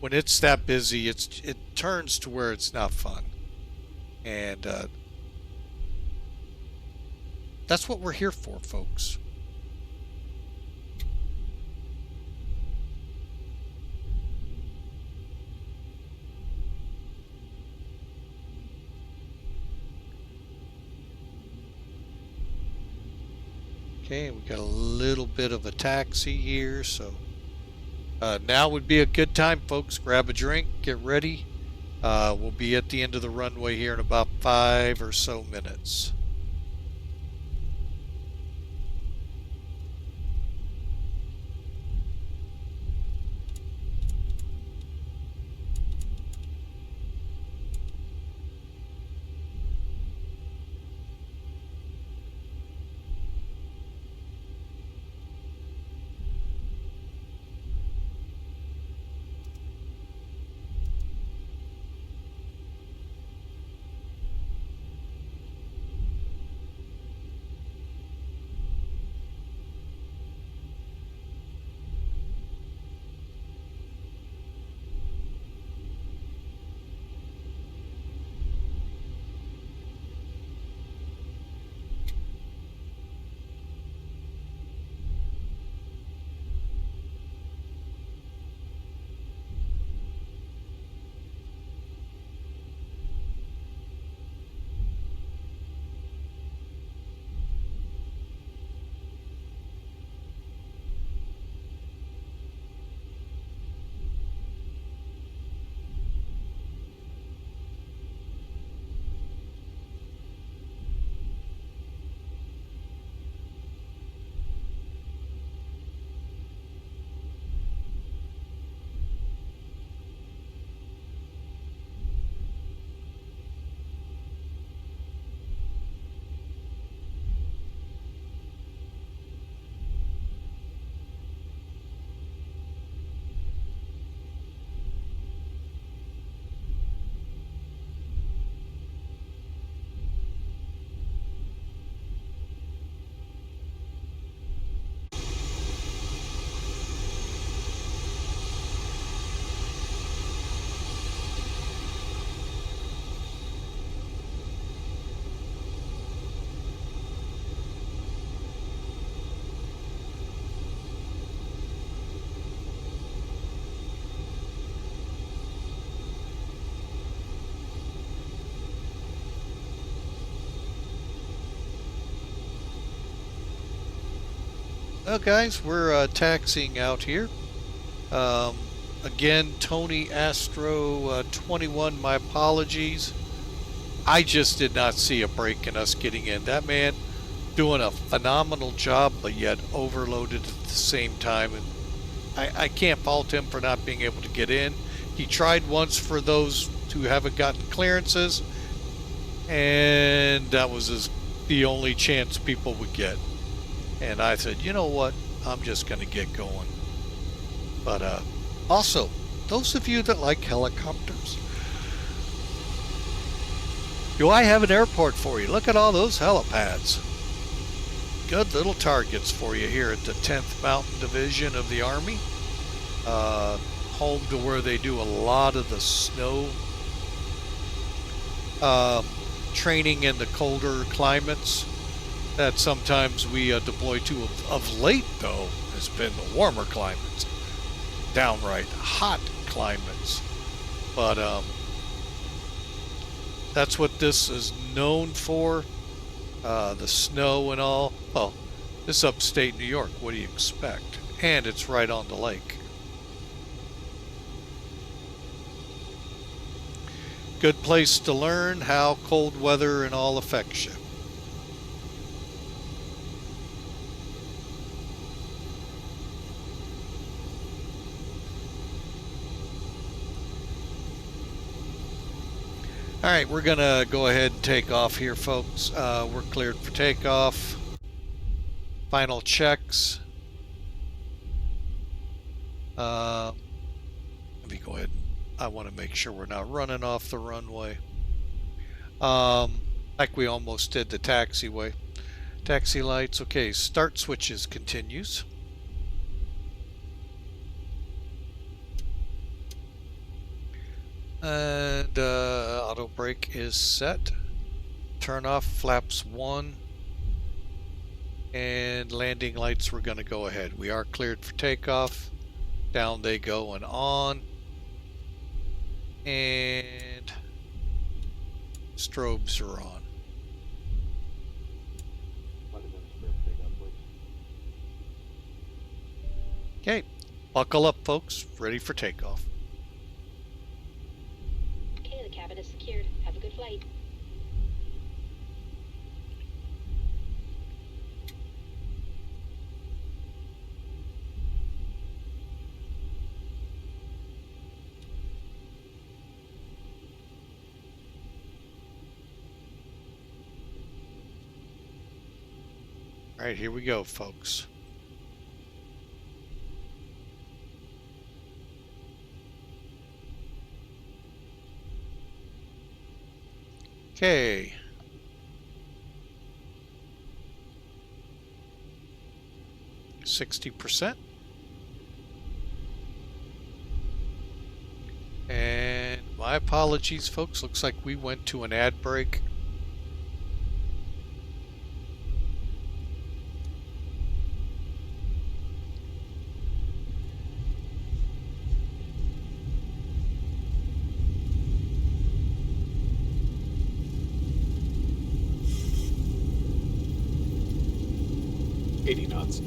B: when it's that busy, it turns to where it's not fun. And that's what we're here for, folks. Okay, we got a little bit of a taxi here, so now would be a good time, folks. Grab a drink, get ready. We'll be at the end of the runway here in about 5 or so minutes. Well, guys, we're taxiing out here. Again, Tony Astro 21, my apologies. I just did not see a break in us getting in. That man doing a phenomenal job, but yet overloaded at the same time. And I can't fault him for not being able to get in. He tried once for those who haven't gotten clearances, and that was the only chance people would get. And I said, you know what, I'm just going to get going. But also, those of you that like helicopters, do I have an airport for you? Look at all those helipads. Good little targets for you here at the 10th Mountain Division of the Army. Home to where they do a lot of the snow training in the colder climates that sometimes we deploy to. Of late, though, has been the warmer climates, downright hot climates. But that's what this is known for, the snow and all. Well, this is upstate New York. What do you expect? And it's right on the lake. Good place to learn how cold weather and all affects you. Alright, we're going to go ahead and take off here, folks. We're cleared for takeoff. Final checks. Let me go ahead. I want to make sure we're not running off the runway. Like we almost did the taxiway. Taxi lights, okay, start switches continues. And auto brake is set. Turn off flaps 1. And landing lights, we're going to go ahead. We are cleared for takeoff. Down they go and on. And strobes are on. Okay, buckle up folks, ready for takeoff.
I: Okay, the cabin is secured. Have a good flight.
B: All right, here we go, folks. Okay. %60. And my apologies, folks. Looks like we went to an ad break.
J: Knots.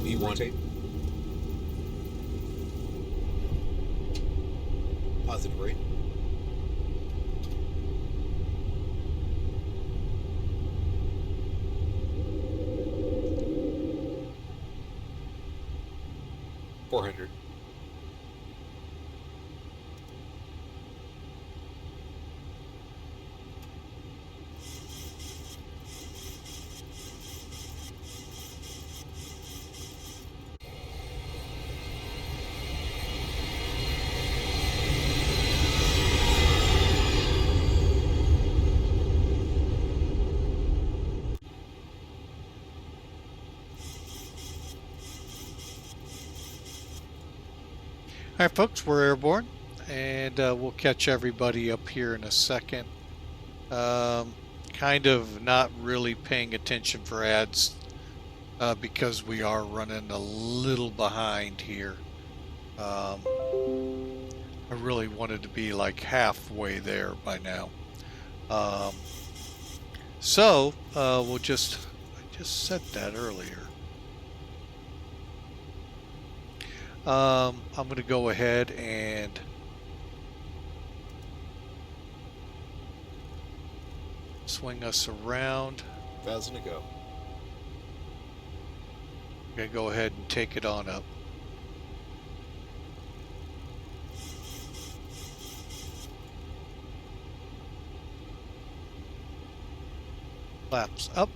J: V1 tape. Positive rate. $400.
B: All right, folks, we're airborne, and we'll catch everybody up here in a second. Kind of not really paying attention for ads because we are running a little behind here. I really wanted to be like halfway there by now. So we'll just, I just said that earlier. I'm going to go ahead and swing us around.
J: 1,000 to go.
B: I'm going to go ahead and take it on up. Flaps up.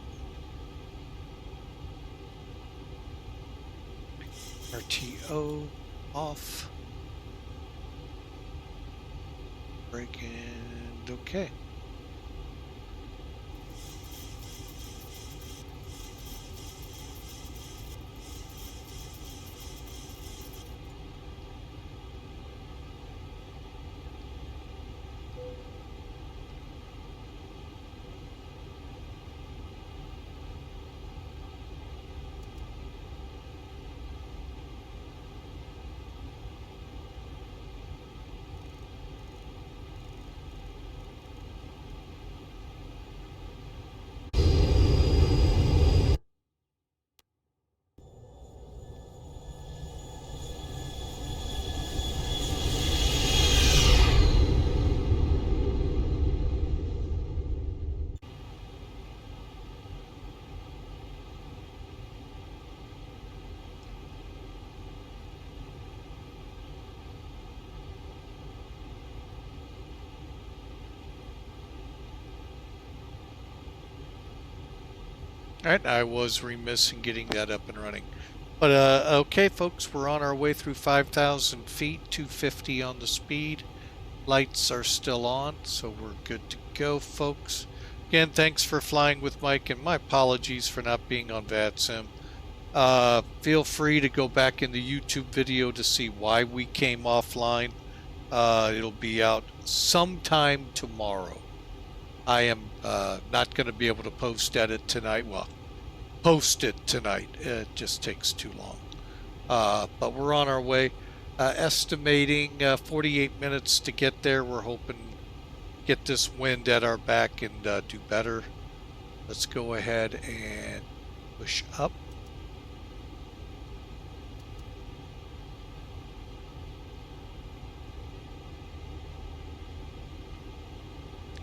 B: RTO off. Brake and okay. Alright, I was remiss in getting that up and running. But, okay, folks, we're on our way through 5,000 feet, 250 on the speed. Lights are still on, so we're good to go, folks. Again, thanks for flying with Mike, and my apologies for not being on VATSIM. Feel free to go back in the YouTube video to see why we came offline. It'll be out sometime tomorrow. I am not going to be able to post edit tonight. Well, post it tonight. It just takes too long. But we're on our way. Estimating 48 minutes to get there. We're hoping to get this wind at our back and do better. Let's go ahead and push up.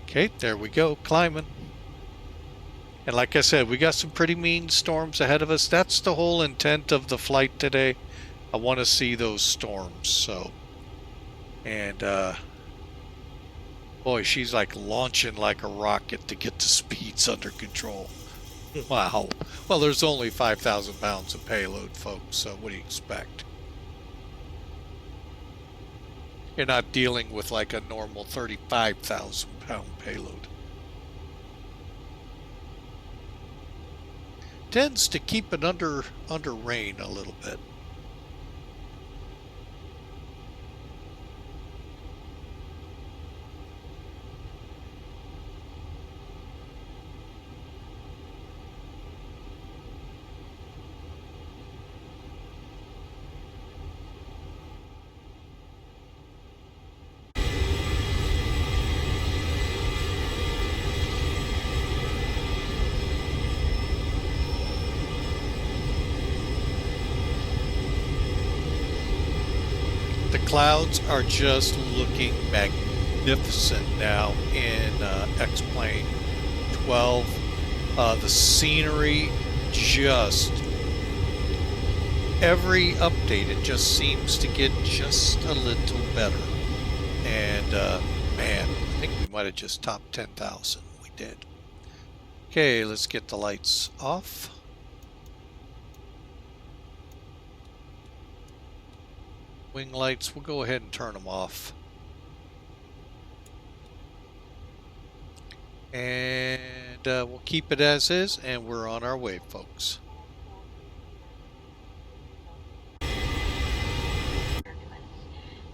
B: Okay, there we go, climbing. And like I said, we got some pretty mean storms ahead of us. That's the whole intent of the flight today. I want to see those storms, so. And, boy, she's like launching like a rocket to get the speeds under control. Wow. Well, there's only 5,000 pounds of payload, folks, so what do you expect? You're not dealing with like a normal 35,000 pound payload. Tends to keep it under rein a little bit. The clouds are just looking magnificent now in X-Plane 12. The scenery, just every update, it just seems to get just a little better. And man, I think we might have just topped 10,000. We did. Okay, let's get the lights off. Wing lights, we'll go ahead and turn them off. And we'll keep it as is, and we're on our way, folks.
F: We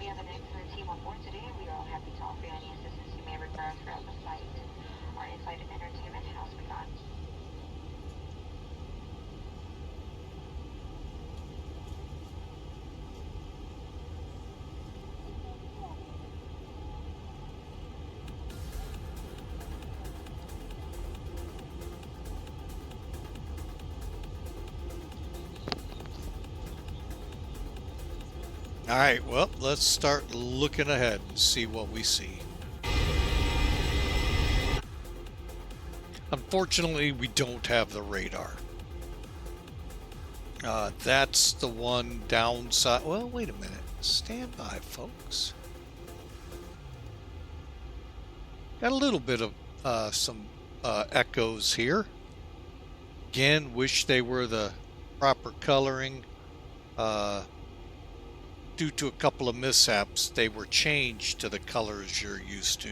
F: have an excellent team on board today, and we are all happy to offer any assistance you may require throughout the flight. Our in-flight entertainment has begun.
B: All right, well, let's start looking ahead and see what we see. Unfortunately, we don't have the radar. That's the one downside. Well, wait a minute. Stand by, folks. Got a little bit of some echoes here. Again, wish they were the proper coloring. Due to a couple of mishaps, they were changed to the colors you're used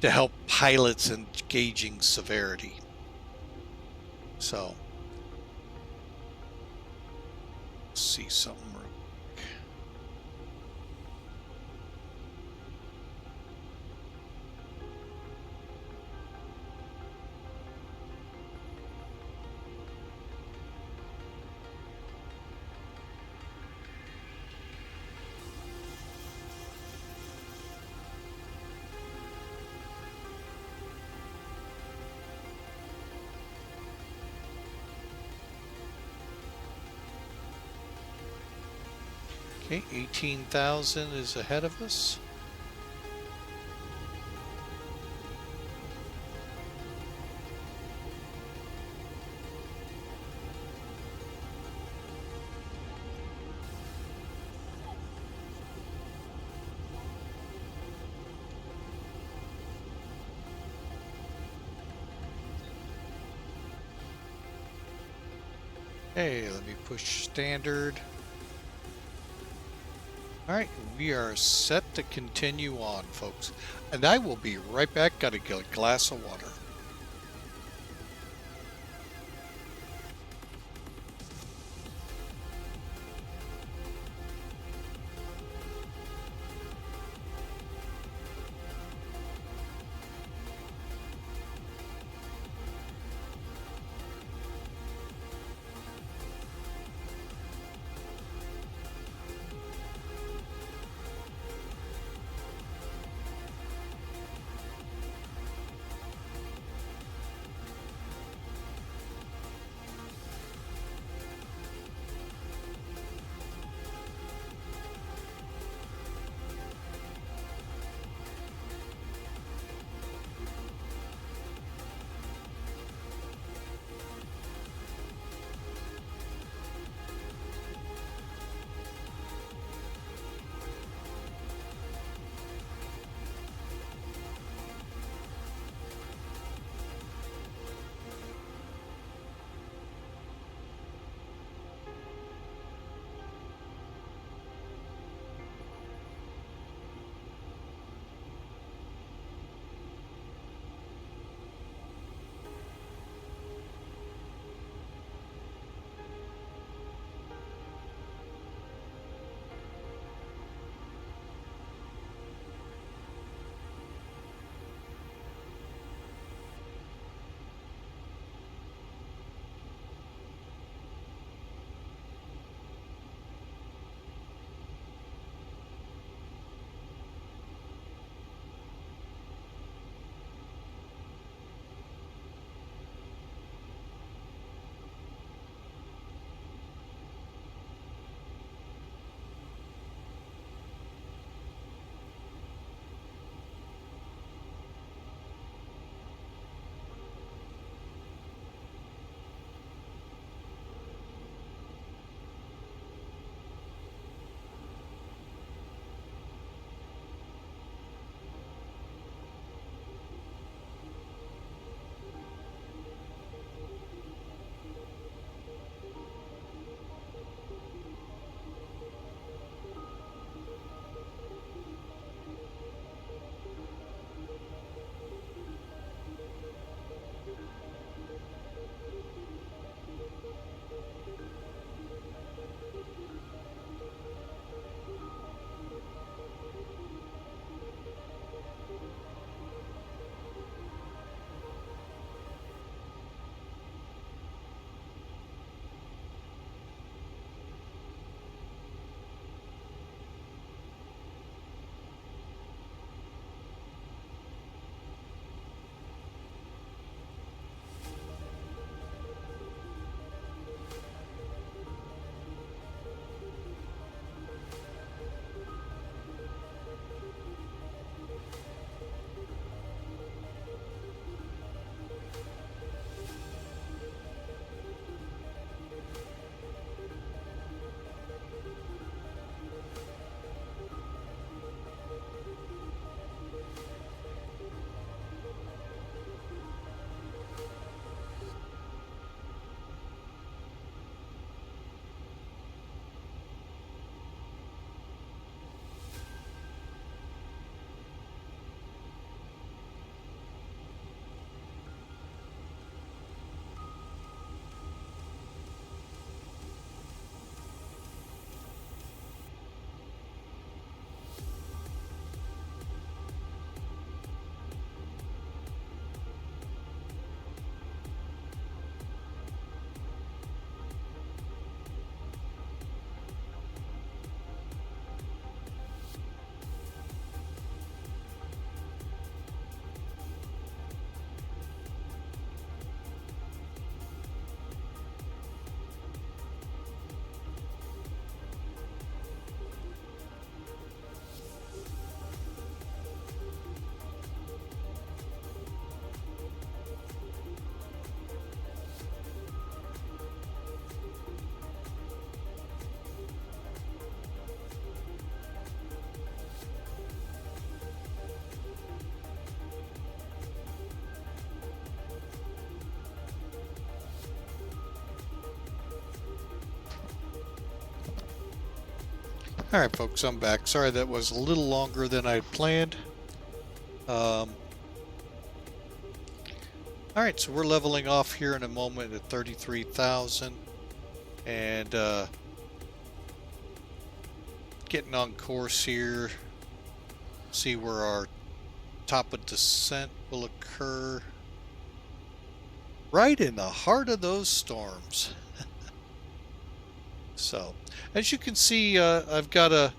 B: to help pilots in gauging severity. So, let's see something real quick. Okay, 18,000 is ahead of us. Okay, let me push standard. Alright, we are set to continue on, folks. And I will be right back. Gotta get a glass of water. Alright folks, I'm back. Sorry that was a little longer than I had planned. Alright, so we're leveling off here in a moment at 33,000. And getting on course here. See where our top of descent will occur. Right in the heart of those storms. So, as you can see, I've got a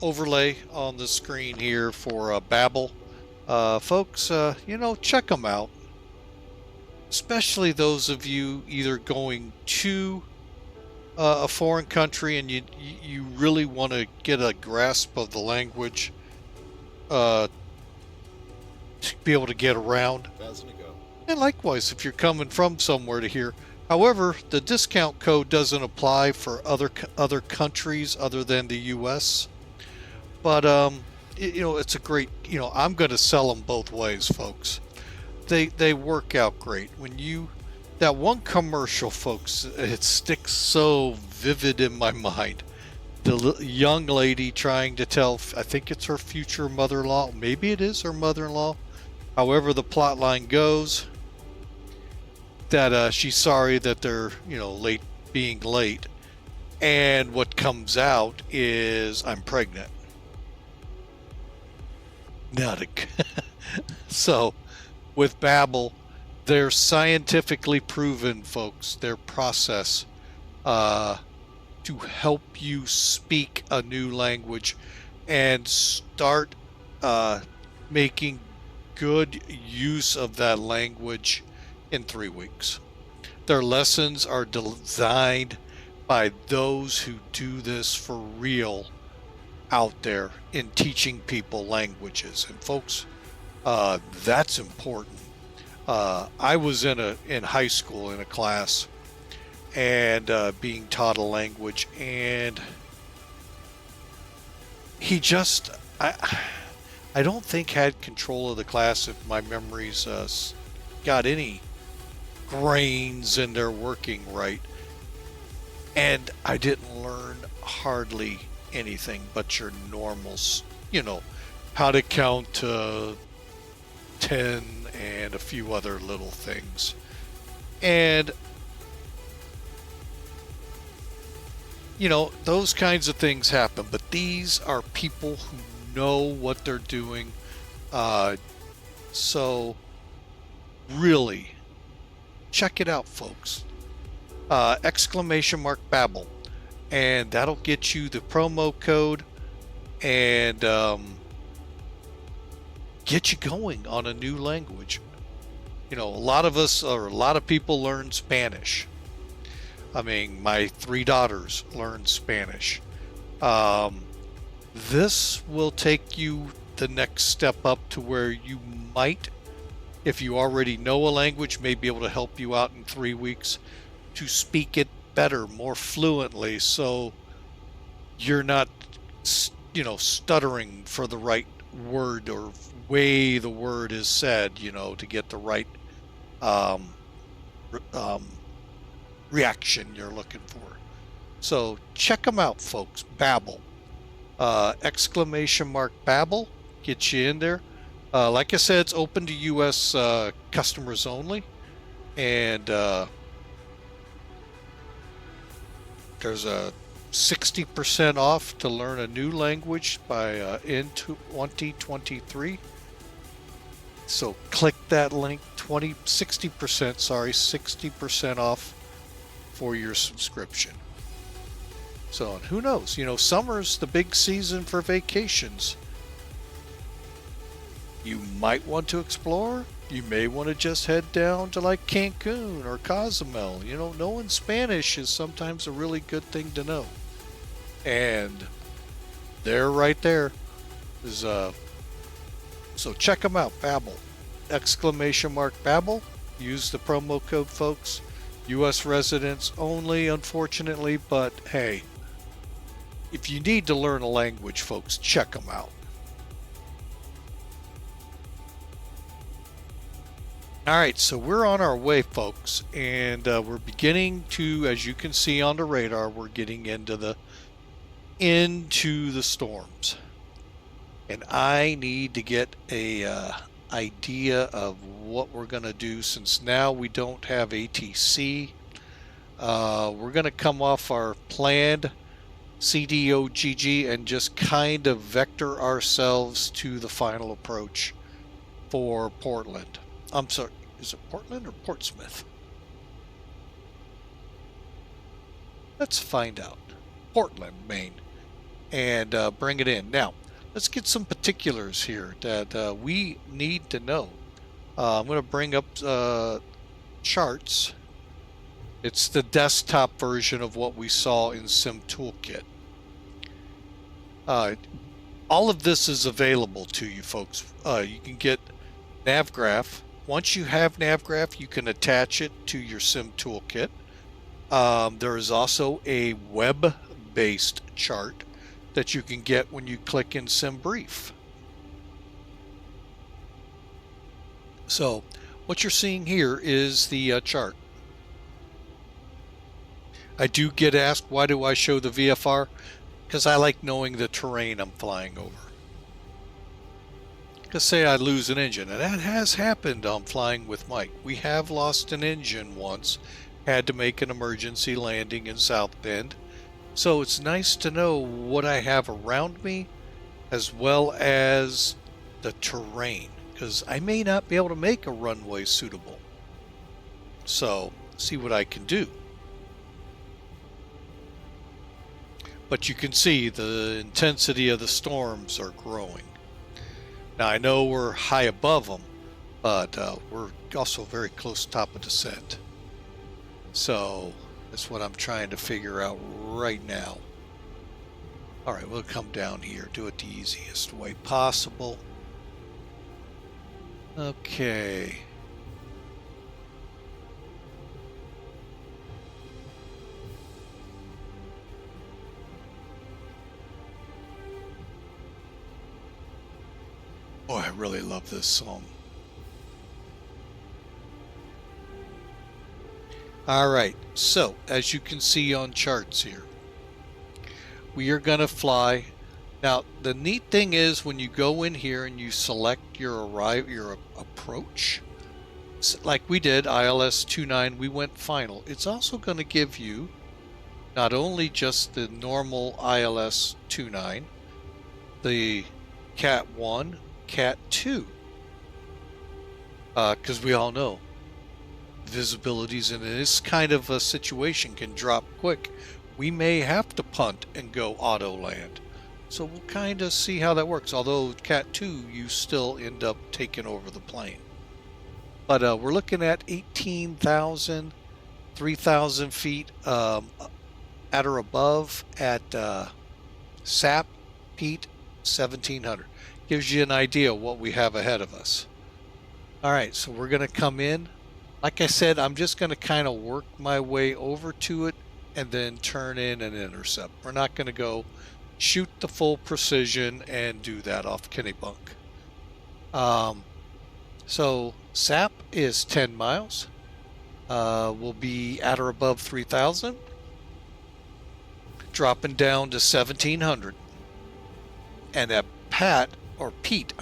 B: overlay on the screen here for Babel. Folks, you know, check them out. Especially those of you either going to a foreign country and you really want to get a grasp of the language to be able to get around.
J: 1,000 to go.
B: And likewise, if you're coming from somewhere to here. However, the discount code doesn't apply for other countries other than the U.S. But you know, it's a great. You know, I'm going to sell them both ways, folks. They work out great. When you that one commercial, folks, it sticks so vivid in my mind. The young lady trying to tell, I think it's her future mother-in-law. Maybe it is her mother-in-law. However, the plot line goes. That she's sorry that they're, you know, being late, and what comes out is I'm pregnant. So with Babel, they're scientifically proven, folks, their process to help you speak a new language and start making good use of that language in 3 weeks. Their lessons are designed by those who do this for real out there in teaching people languages. And folks, that's important. I was in high school in a class and being taught a language, and he just I don't think had control of the class, if my memory's got any grains and they're working right, and I didn't learn hardly anything but your normals, you know, how to count to 10 and a few other little things. And you know, those kinds of things happen, but these are people who know what they're doing. So really check it out, folks. Exclamation mark Babel, and that'll get you the promo code and get you going on a new language. You know, a lot of us, or a lot of people, learn Spanish. I mean, my 3 daughters learn Spanish. This will take you the next step up to where you might, if you already know a language, may be able to help you out in 3 weeks to speak it better, more fluently, so you're not, you know, stuttering for the right word or way the word is said, you know, to get the right reaction you're looking for. So check them out, folks. Babel. Exclamation mark Babel. Get you in there. Like I said, it's open to U.S. Customers only. And there's a 60% off to learn a new language by in 2023. So click that link. 60% off for your subscription. So, and who knows, you know, summer's the big season for vacations. You might want to explore. You may want to just head down to like Cancun or Cozumel. You know, knowing Spanish is sometimes a really good thing to know. And there, right there, is so check them out. Babel, exclamation mark Babel. Use the promo code, folks. U.S. residents only, unfortunately, but hey, if you need to learn a language, folks, check them out. All right, so we're on our way, folks, and we're beginning to, as you can see on the radar, we're getting into the into the storms. And I need to get a idea of what we're going to do, since now we don't have ATC. We're going to come off our planned CDOGG and just kind of vector ourselves to the final approach for Portland. I'm sorry, is it Portland or Portsmouth? Let's find out. Portland, Maine, and bring it in. Now, let's get some particulars here that we need to know. I'm going to bring up charts. It's the desktop version of what we saw in Sim Toolkit. All of this is available to you folks. You can get NavGraph. Once you have NavGraph, you can attach it to your Sim Toolkit. There is also a web-based chart that you can get when you click in Sim Brief. So what you're seeing here is the chart. I do get asked, why do I show the VFR? Because I like knowing the terrain I'm flying over. Let's say I lose an engine, and that has happened on Flying with Mike. We have lost an engine once, had to make an emergency landing in South Bend. So it's nice to know what I have around me as well as the terrain, because I may not be able to make a runway suitable. So see what I can do. But you can see the intensity of the storms are growing. Now I know we're high above them, but we're also very close to top of descent. So that's what I'm trying to figure out right now. All right, we'll come down here, do it the easiest way possible. Okay. Boy, I really love this song. All right, so as you can see on charts here, we are going to fly. Now, the neat thing is when you go in here and you select your approach, like we did, ILS 29, we went final. It's also going to give you not only just the normal ILS 29, the Cat 1, Cat 2, because we all know visibilities in this kind of a situation can drop quick. We may have to punt and go auto land. So we'll kind of see how that works. Although Cat 2, you still end up taking over the plane. But we're looking at 18,000, 3,000 feet at or above at SAP, Pete, 1,700. Gives you an idea what we have ahead of us. All right, so we're going to come in. Like I said, I'm just going to kind of work my way over to it and then turn in an intercept. We're not going to go shoot the full precision and do that off Kennebunk. So SAP is 10 miles. We'll be at or above 3,000. Dropping down to 1,700. And at Pete,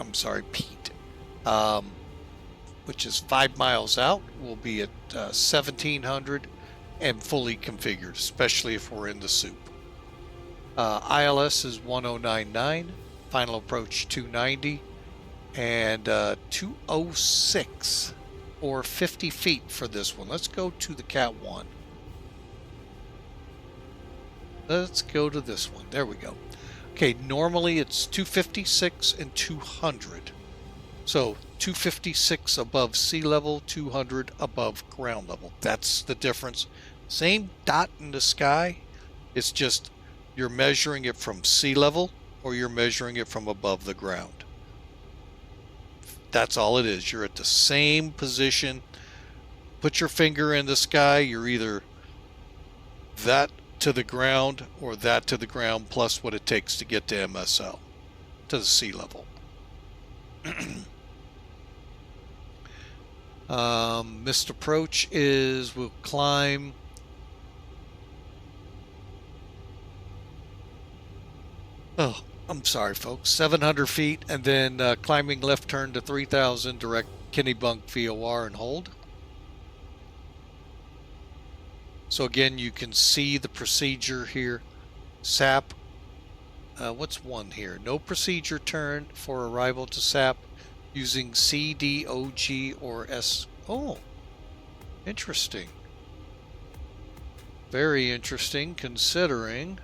B: which is 5 miles out, will be at 1,700 and fully configured, especially if we're in the soup. ILS is 1099, final approach 290, and 206 or 50 feet for this one. Let's go to the Cat 1. Let's go to this one. There we go. Okay, normally it's 256 and 200. So 256 above sea level, 200 above ground level. That's the difference. Same dot in the sky. It's just you're measuring it from sea level or you're measuring it from above the ground. That's all it is. You're at the same position. Put your finger in the sky. You're either that to the ground or that to the ground plus what it takes to get to MSL, to the sea level. Missed approach is we'll climb Oh, I'm sorry, folks. 700 feet, and then climbing left turn to 3,000, direct Kennebunk VOR and hold. So again, you can see the procedure here. SAP, what's one here? No procedure turn for arrival to SAP using CDOGG or S. Oh, interesting. Very interesting, considering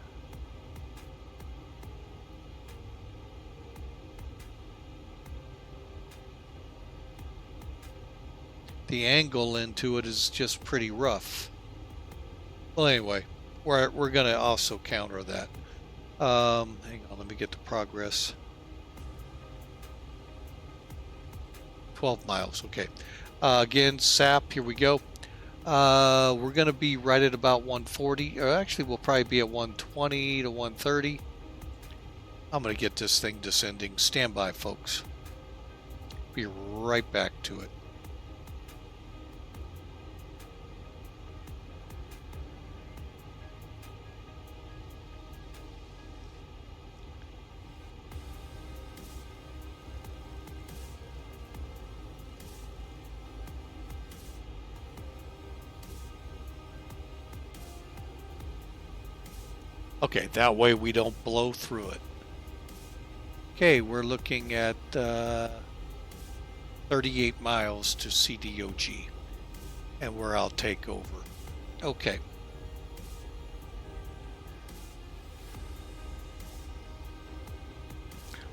B: the angle into it is just pretty rough. Well, anyway, we're going to also counter that. Hang on, let me get to progress. 12 miles, okay. Again, SAP, here we go. We're going to be right at about 140. Or actually, we'll probably be at 120 to 130. I'm going to get this thing descending. Stand by, folks. Be right back to it. Okay, that way we don't blow through it. Okay, we're looking at 38 miles to CDOGG, and where I'll take over. Okay.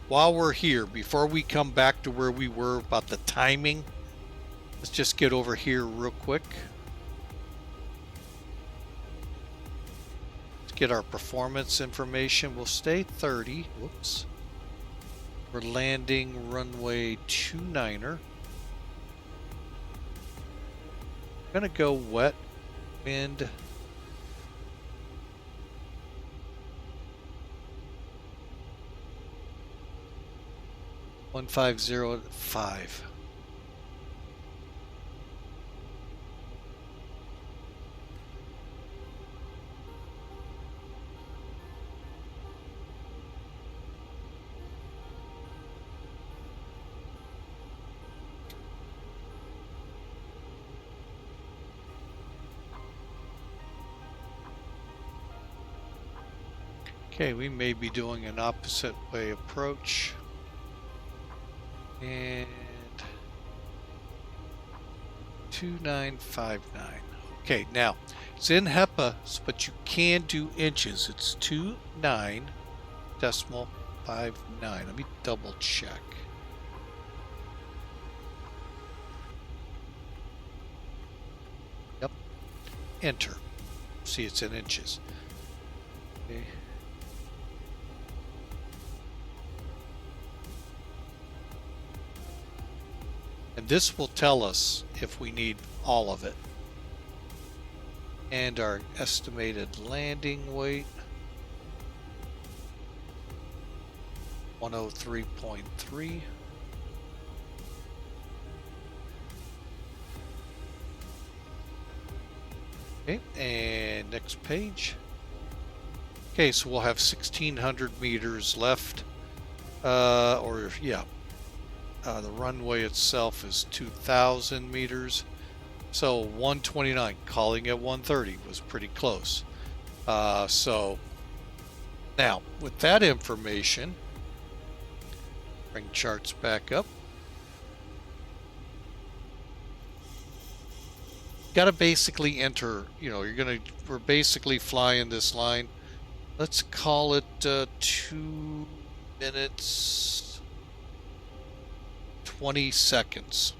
B: While we're here, before we come back to where we were about the timing, let's just get over here real quick. Get our performance information. We'll stay 30. Whoops. We're landing runway 29er. Gonna go wet, wind. (150.5). Okay, we may be doing an opposite way approach. And 2959. Okay, now it's in HEPA, but you can do inches. It's 29.59. Let me double check. Yep. Enter. See, it's in inches. Okay. And this will tell us if we need all of it. And our estimated landing weight, 103.3. Okay, and next page. Okay, so we'll have 1,600 meters left. The runway itself is 2,000 meters. So 129, calling it 130 was pretty close. So now with that information, bring charts back up. Got to basically enter, we're basically flying this line. Let's call it 2 minutes 20 seconds.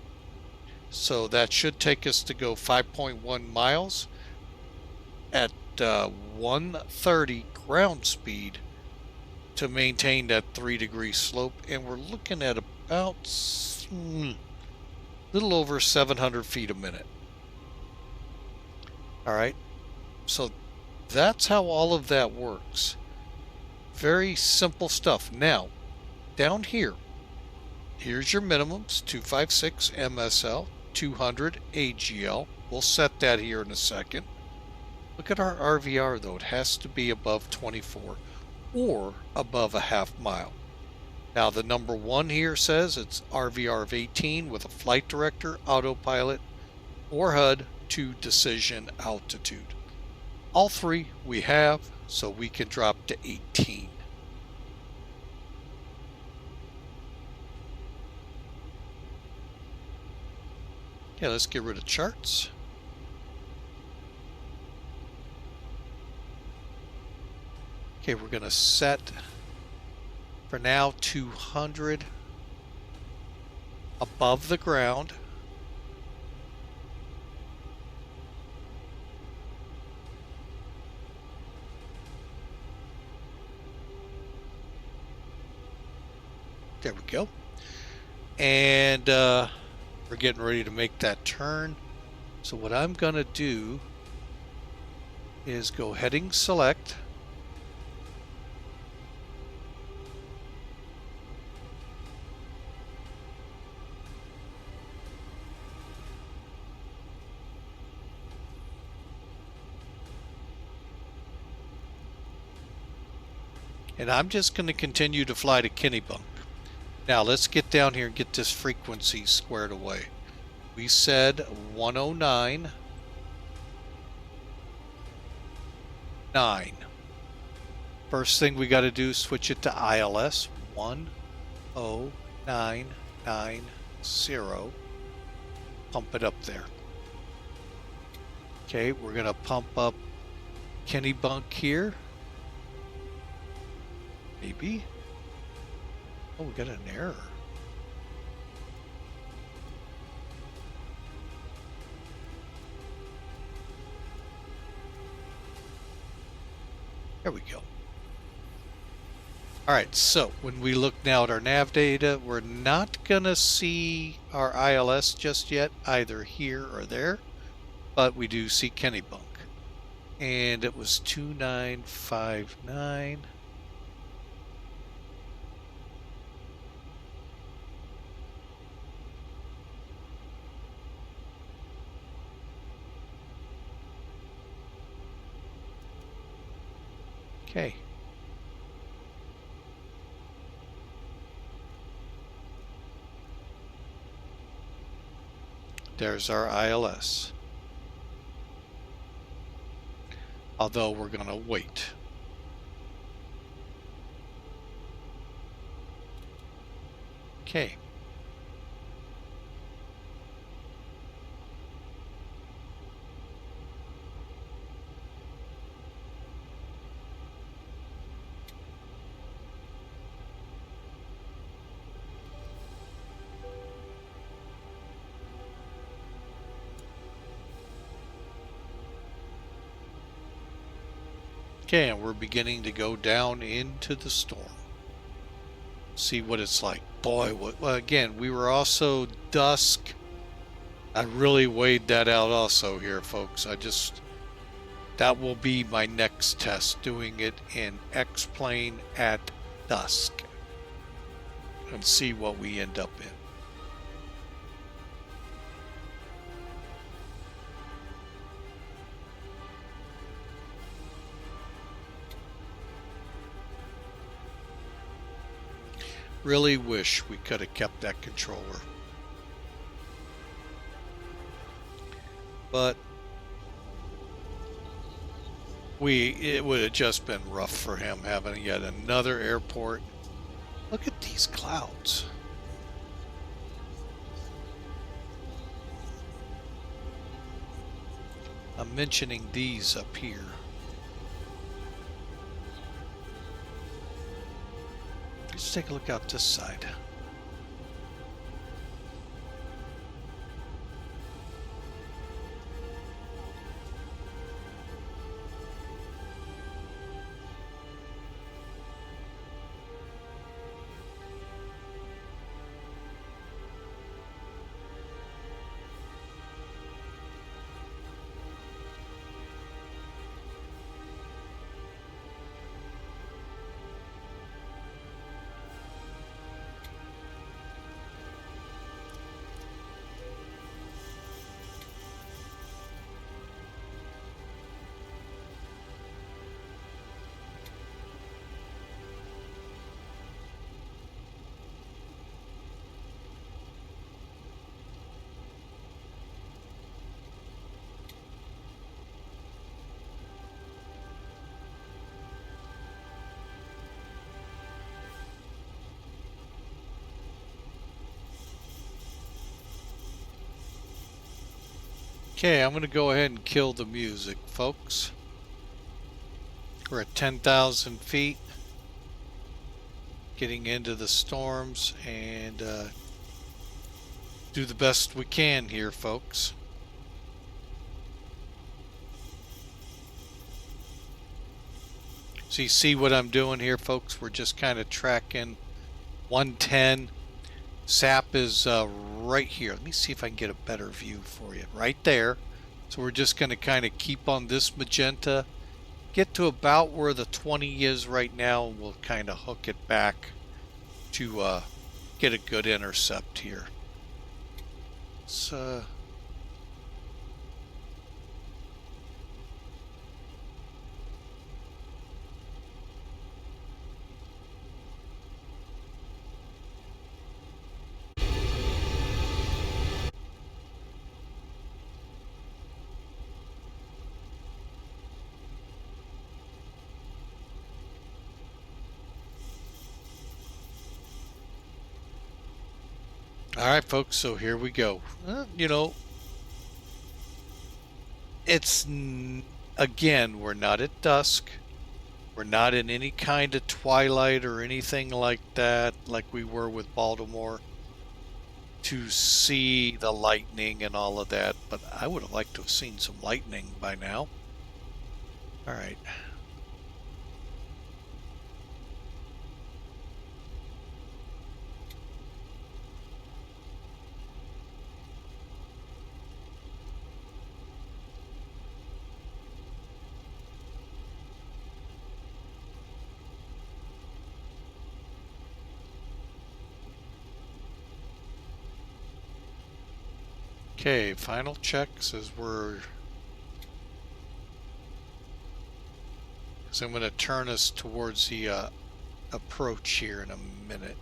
B: So that should take us to go 5.1 miles at 130 ground speed to maintain that 3-degree slope, and we're looking at about a little over 700 feet a minute. All right, so that's how all of that works. Very simple stuff. Now, down here, here's your minimums: 256 MSL, 200 AGL. We'll set that here in a second. Look at our RVR though, it has to be above 24. or above a half mile. Now the number 1 here says it's RVRV-18 with a flight director, autopilot, or HUD to decision altitude. All 3 we have, so we can drop to 18. Okay, let's get rid of charts. Okay, we're going to set for now 200 above the ground. There we go. And we're getting ready to make that turn. So what I'm going to do is go heading select. And I'm just going to continue to fly to Kennebunk. Now let's get down here and get this frequency squared away. We said 109.9. First thing we got to do is switch it to ILS. 10990. Pump it up there. Okay, we're going to pump up Kennebunk here. Maybe. Oh, we got an error. There we go. Alright, so when we look now at our nav data, we're not gonna see our ILS just yet, either here or there, but we do see Kennebunk. And it was 2959. Okay. There's our ILS. Although we're going to wait. Okay. Okay, and we're beginning to go down into the storm. See what it's like. Boy, well, again, we were also dusk. I really weighed that out also here, folks. That will be my next test, doing it in X-plane at dusk. And see what we end up in. Really wish we could have kept that controller. But it would have just been rough for him having yet another airport. Look at these clouds. I'm mentioning these up here. Let's take a look out this side. Okay, I'm going to go ahead and kill the music, folks. We're at 10,000 feet. Getting into the storms and do the best we can here, folks. So you see what I'm doing here, folks? We're just kind of tracking 110. SAP is right here. Let me see if I can get a better view for you. Right there. So we're just going to kind of keep on this magenta. Get to about where the 20 is right now, and we'll kind of hook it back to get a good intercept here. So alright folks, so here we go. You know, it's, again, we're not at dusk. We're not in any kind of twilight or anything like that, like we were with Baltimore, to see the lightning and all of that. But I would have liked to have seen some lightning by now. Alright. Okay, final check says we're... So I'm going to turn us towards the approach here in a minute.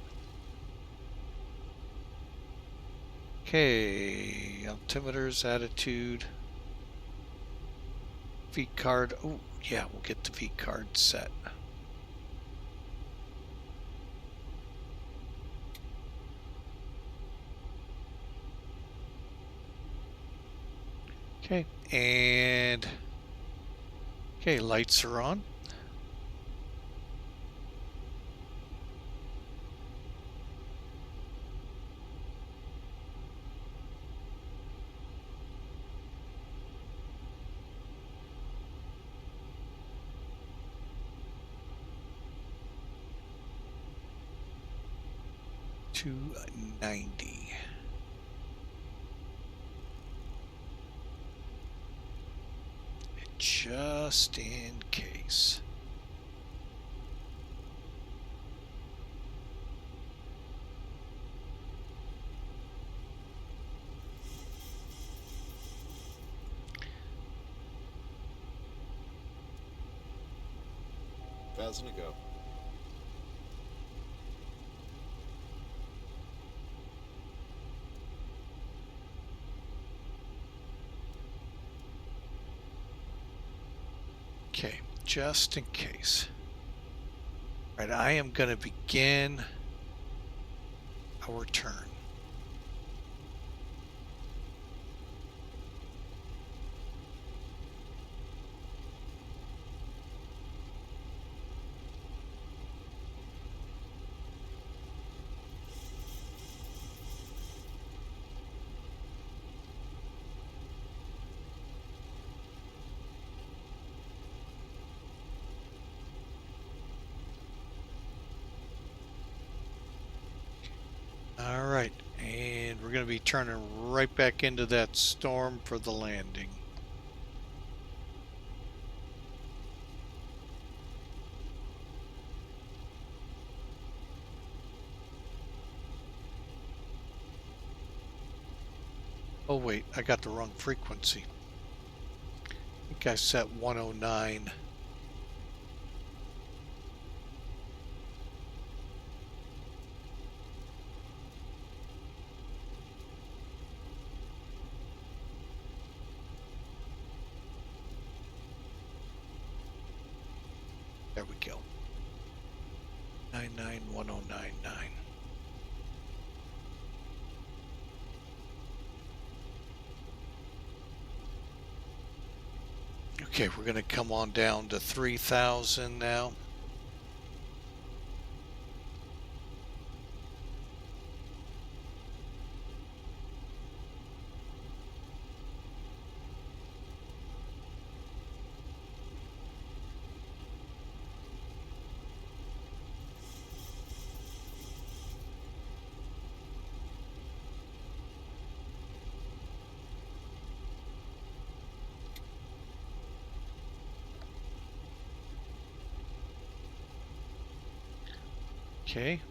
B: Okay, altimeters, attitude, V card. Oh, yeah, we'll get the V card set. Okay, and okay, lights are on. $290. Just in case.
J: $1,000 to go.
B: Okay, just in case. All right, I am going to begin our turn. All right, and we're going to be turning right back into that storm for the landing. Oh wait, I got the wrong frequency. I think I set 109. There we go. 991099. Okay, we're going to come on down to 3,000 now. Okay.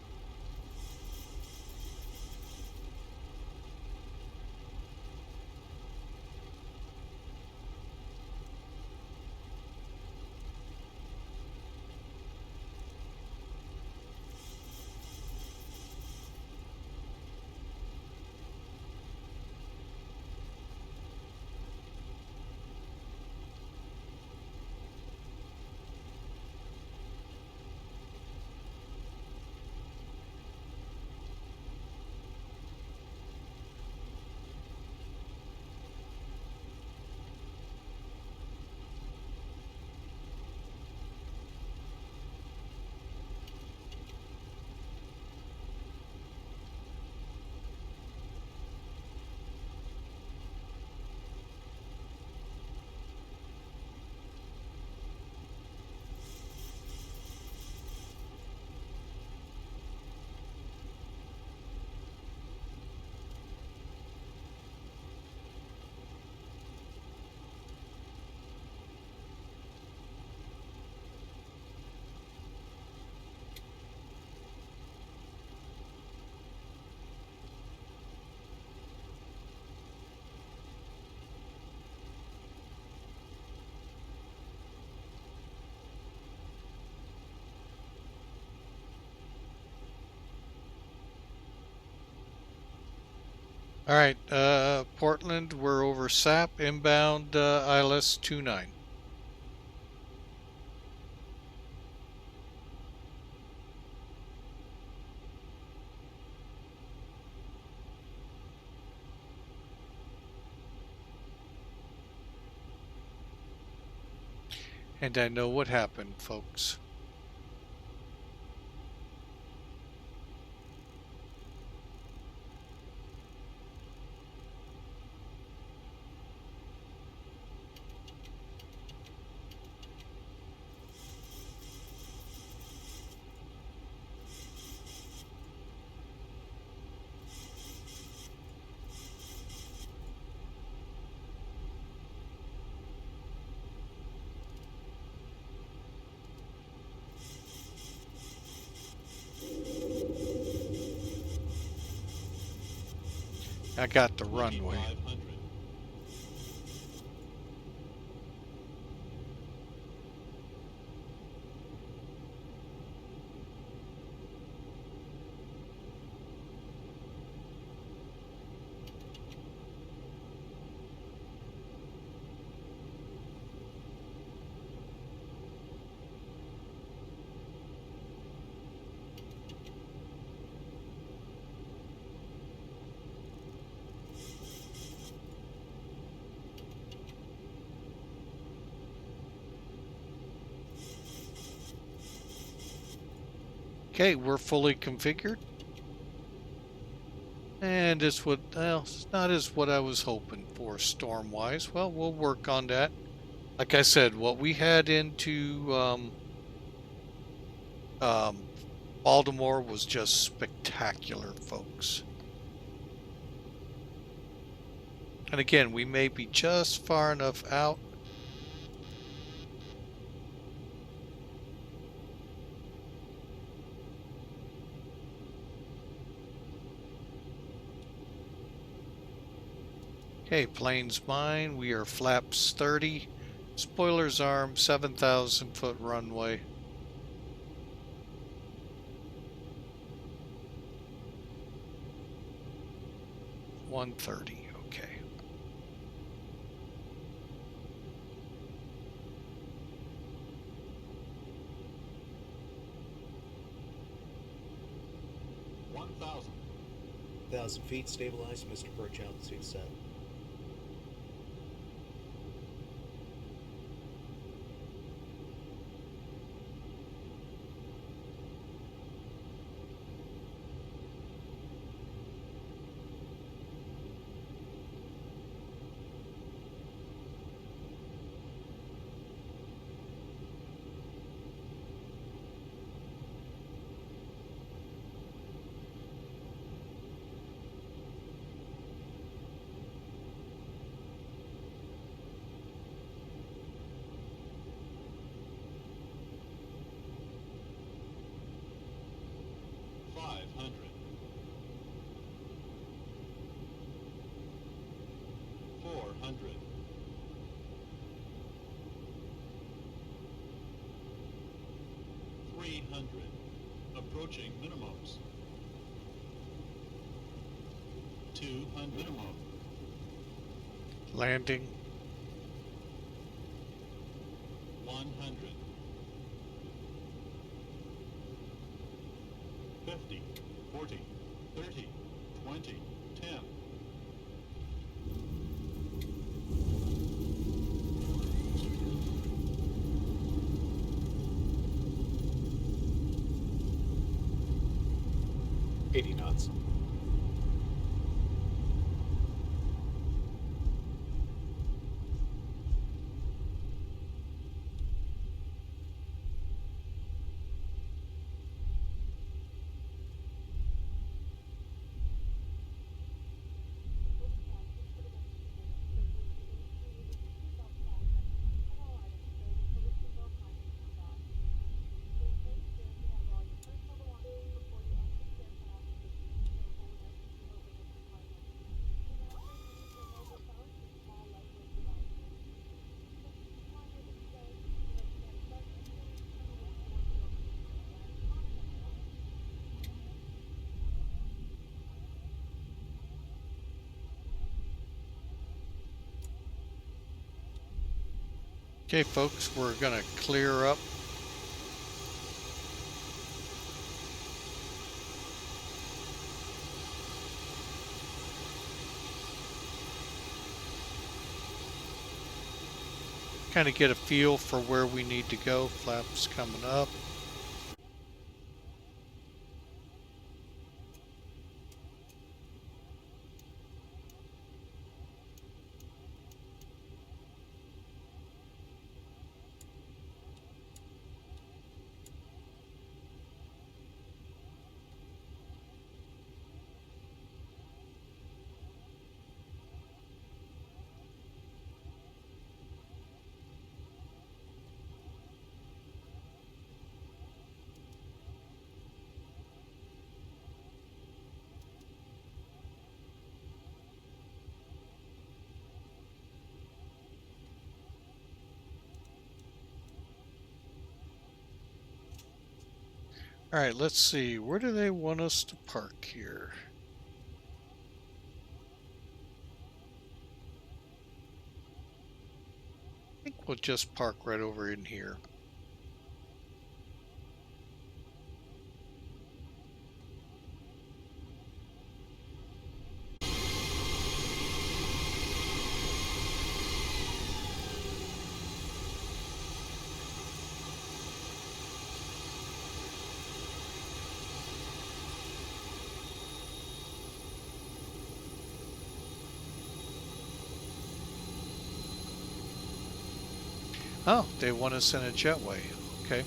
B: All right, Portland, we're over SAP, inbound ILS 29. And I know what happened, folks. I got the runway.
J: 2,500.
B: Okay, we're fully configured. And it's what, well, it's not as what I was hoping for storm-wise. Well, we'll work on that. Like I said, what we had into Baltimore was just spectacular, folks. And again, we may be just far enough out. Okay, plane's mine. We are flaps 30. Spoilers arm, 7,000 foot runway. $130, okay.
J: $1,000 feet, stabilized, Mr. Perch, altitude set.
K: 300. Approaching minimums. 200 minimum.
B: Landing.
K: 100. 50, 40, 30, 20, 10.
J: $80 knots.
B: Okay, folks, we're gonna clear up. Kind of get a feel for where we need to go. Flaps coming up. All right, let's see. Where do they want us to park here? I think we'll just park right over in here. Oh, they want us in a jetway. Okay.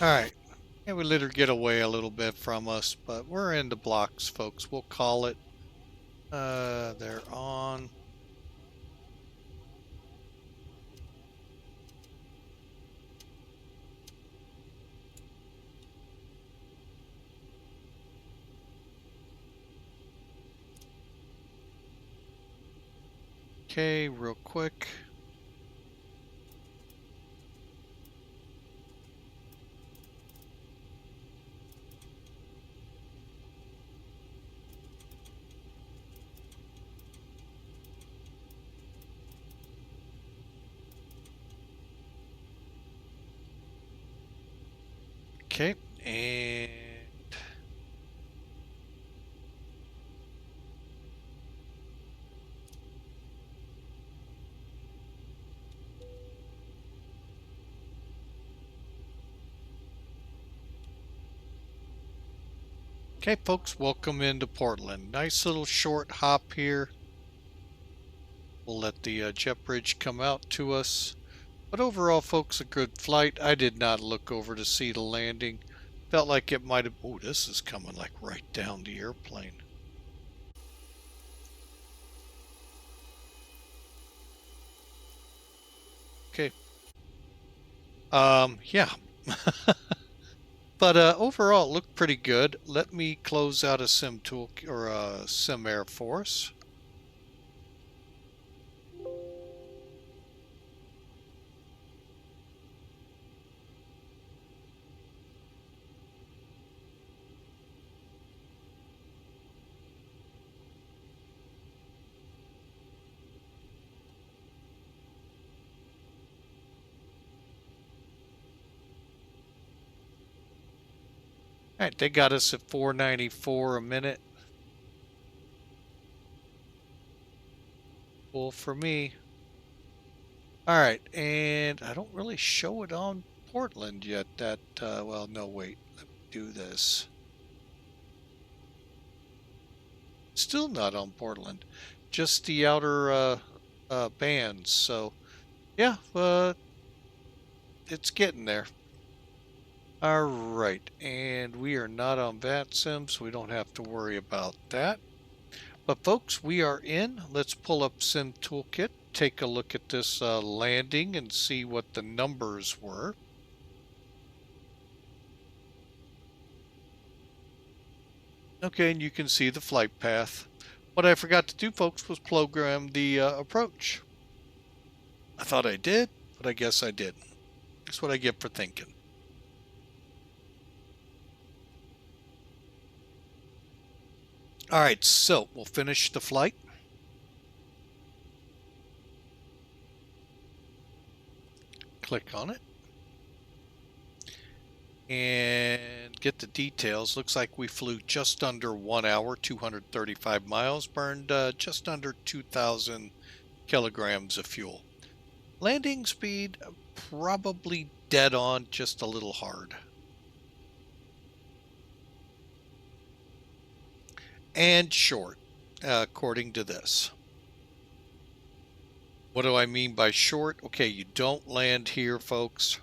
B: All right. Yeah, we let her get away a little bit from us, but we're into blocks, folks. We'll call it. They're on. Okay, real quick. Okay, and okay, folks, welcome into Portland. Nice little short hop here. We'll let the jet bridge come out to us. But overall, folks, a good flight. I did not look over to see the landing. Felt like it might have... Oh, this is coming like right down the airplane. Okay. Yeah. But overall, it looked pretty good. Let me close out a sim tool or a sim Air Force. All right, they got us at 494 a minute. Cool for me. All right, and I don't really show it on Portland yet. That well, no, wait. Let me do this. Still not on Portland, just the outer bands. So, yeah, it's getting there. All right, and we are not on VATSIM, so we don't have to worry about that. But folks, we are in. Let's pull up Sim Toolkit, take a look at this landing and see what the numbers were. Okay, and you can see the flight path. What I forgot to do, folks, was program the approach. I thought I did, but I guess I didn't. That's what I get for thinking. All right, so we'll finish the flight. Click on it. And get the details. Looks like we flew just under 1 hour, 235 miles, burned just under 2,000 kilograms of fuel. Landing speed, probably dead on, just a little hard. And short, according to this. What do I mean by short? Okay, you don't land here, folks.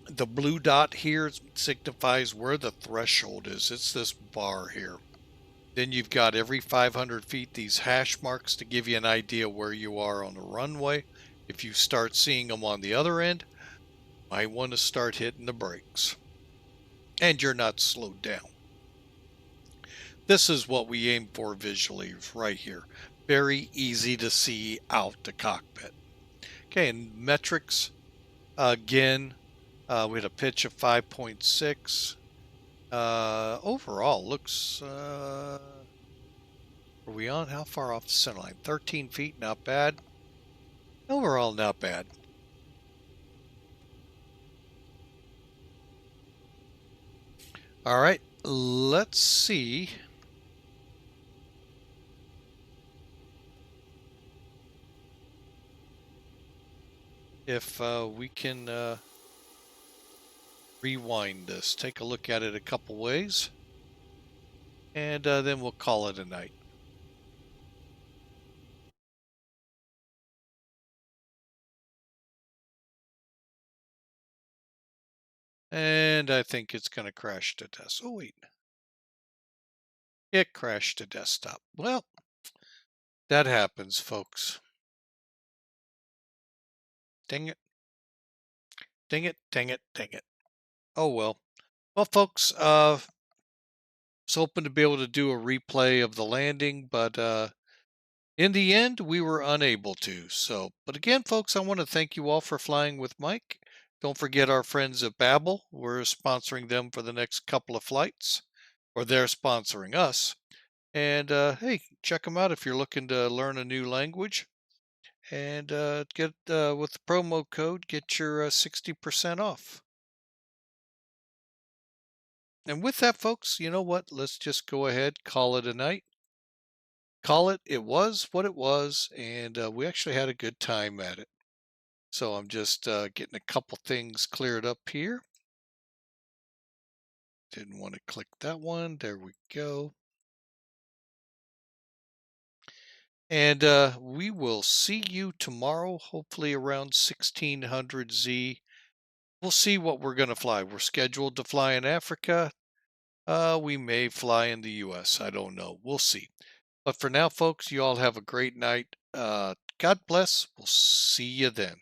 B: The blue dot here signifies where the threshold is. It's this bar here. Then you've got every 500 feet these hash marks to give you an idea where you are on the runway. If you start seeing them on the other end, you might want to start hitting the brakes. And you're not slowed down. This is what we aim for visually right here. Very easy to see out the cockpit. Okay, and metrics, again, we had a pitch of 5.6. Overall, looks, are we on? How far off the center line? 13 feet, not bad. Overall, not bad. All right, let's see if we can rewind this. Take a look at it a couple ways, and then we'll call it a night. And I think it's going to crash to desktop. Oh, wait. It crashed to desktop. Well, that happens, folks. Dang it. Dang it, dang it, dang it. Oh, well. Well, folks, was hoping to be able to do a replay of the landing, but in the end, we were unable to. So, but again, folks, I want to thank you all for flying with Mike. Don't forget our friends at Babbel. We're sponsoring them for the next couple of flights, or they're sponsoring us. And hey, check them out if you're looking to learn a new language. And get with the promo code, get your 60% off. And with that, folks, you know what? Let's just go ahead, call it a night. Call it, it was what it was, and we actually had a good time at it. So I'm just getting a couple things cleared up here. Didn't want to click that one. There we go. And we will see you tomorrow, hopefully around 1600 Z. We'll see what we're going to fly. We're scheduled to fly in Africa. We may fly in the U.S. I don't know. We'll see. But for now, folks, you all have a great night. God bless. We'll see you then.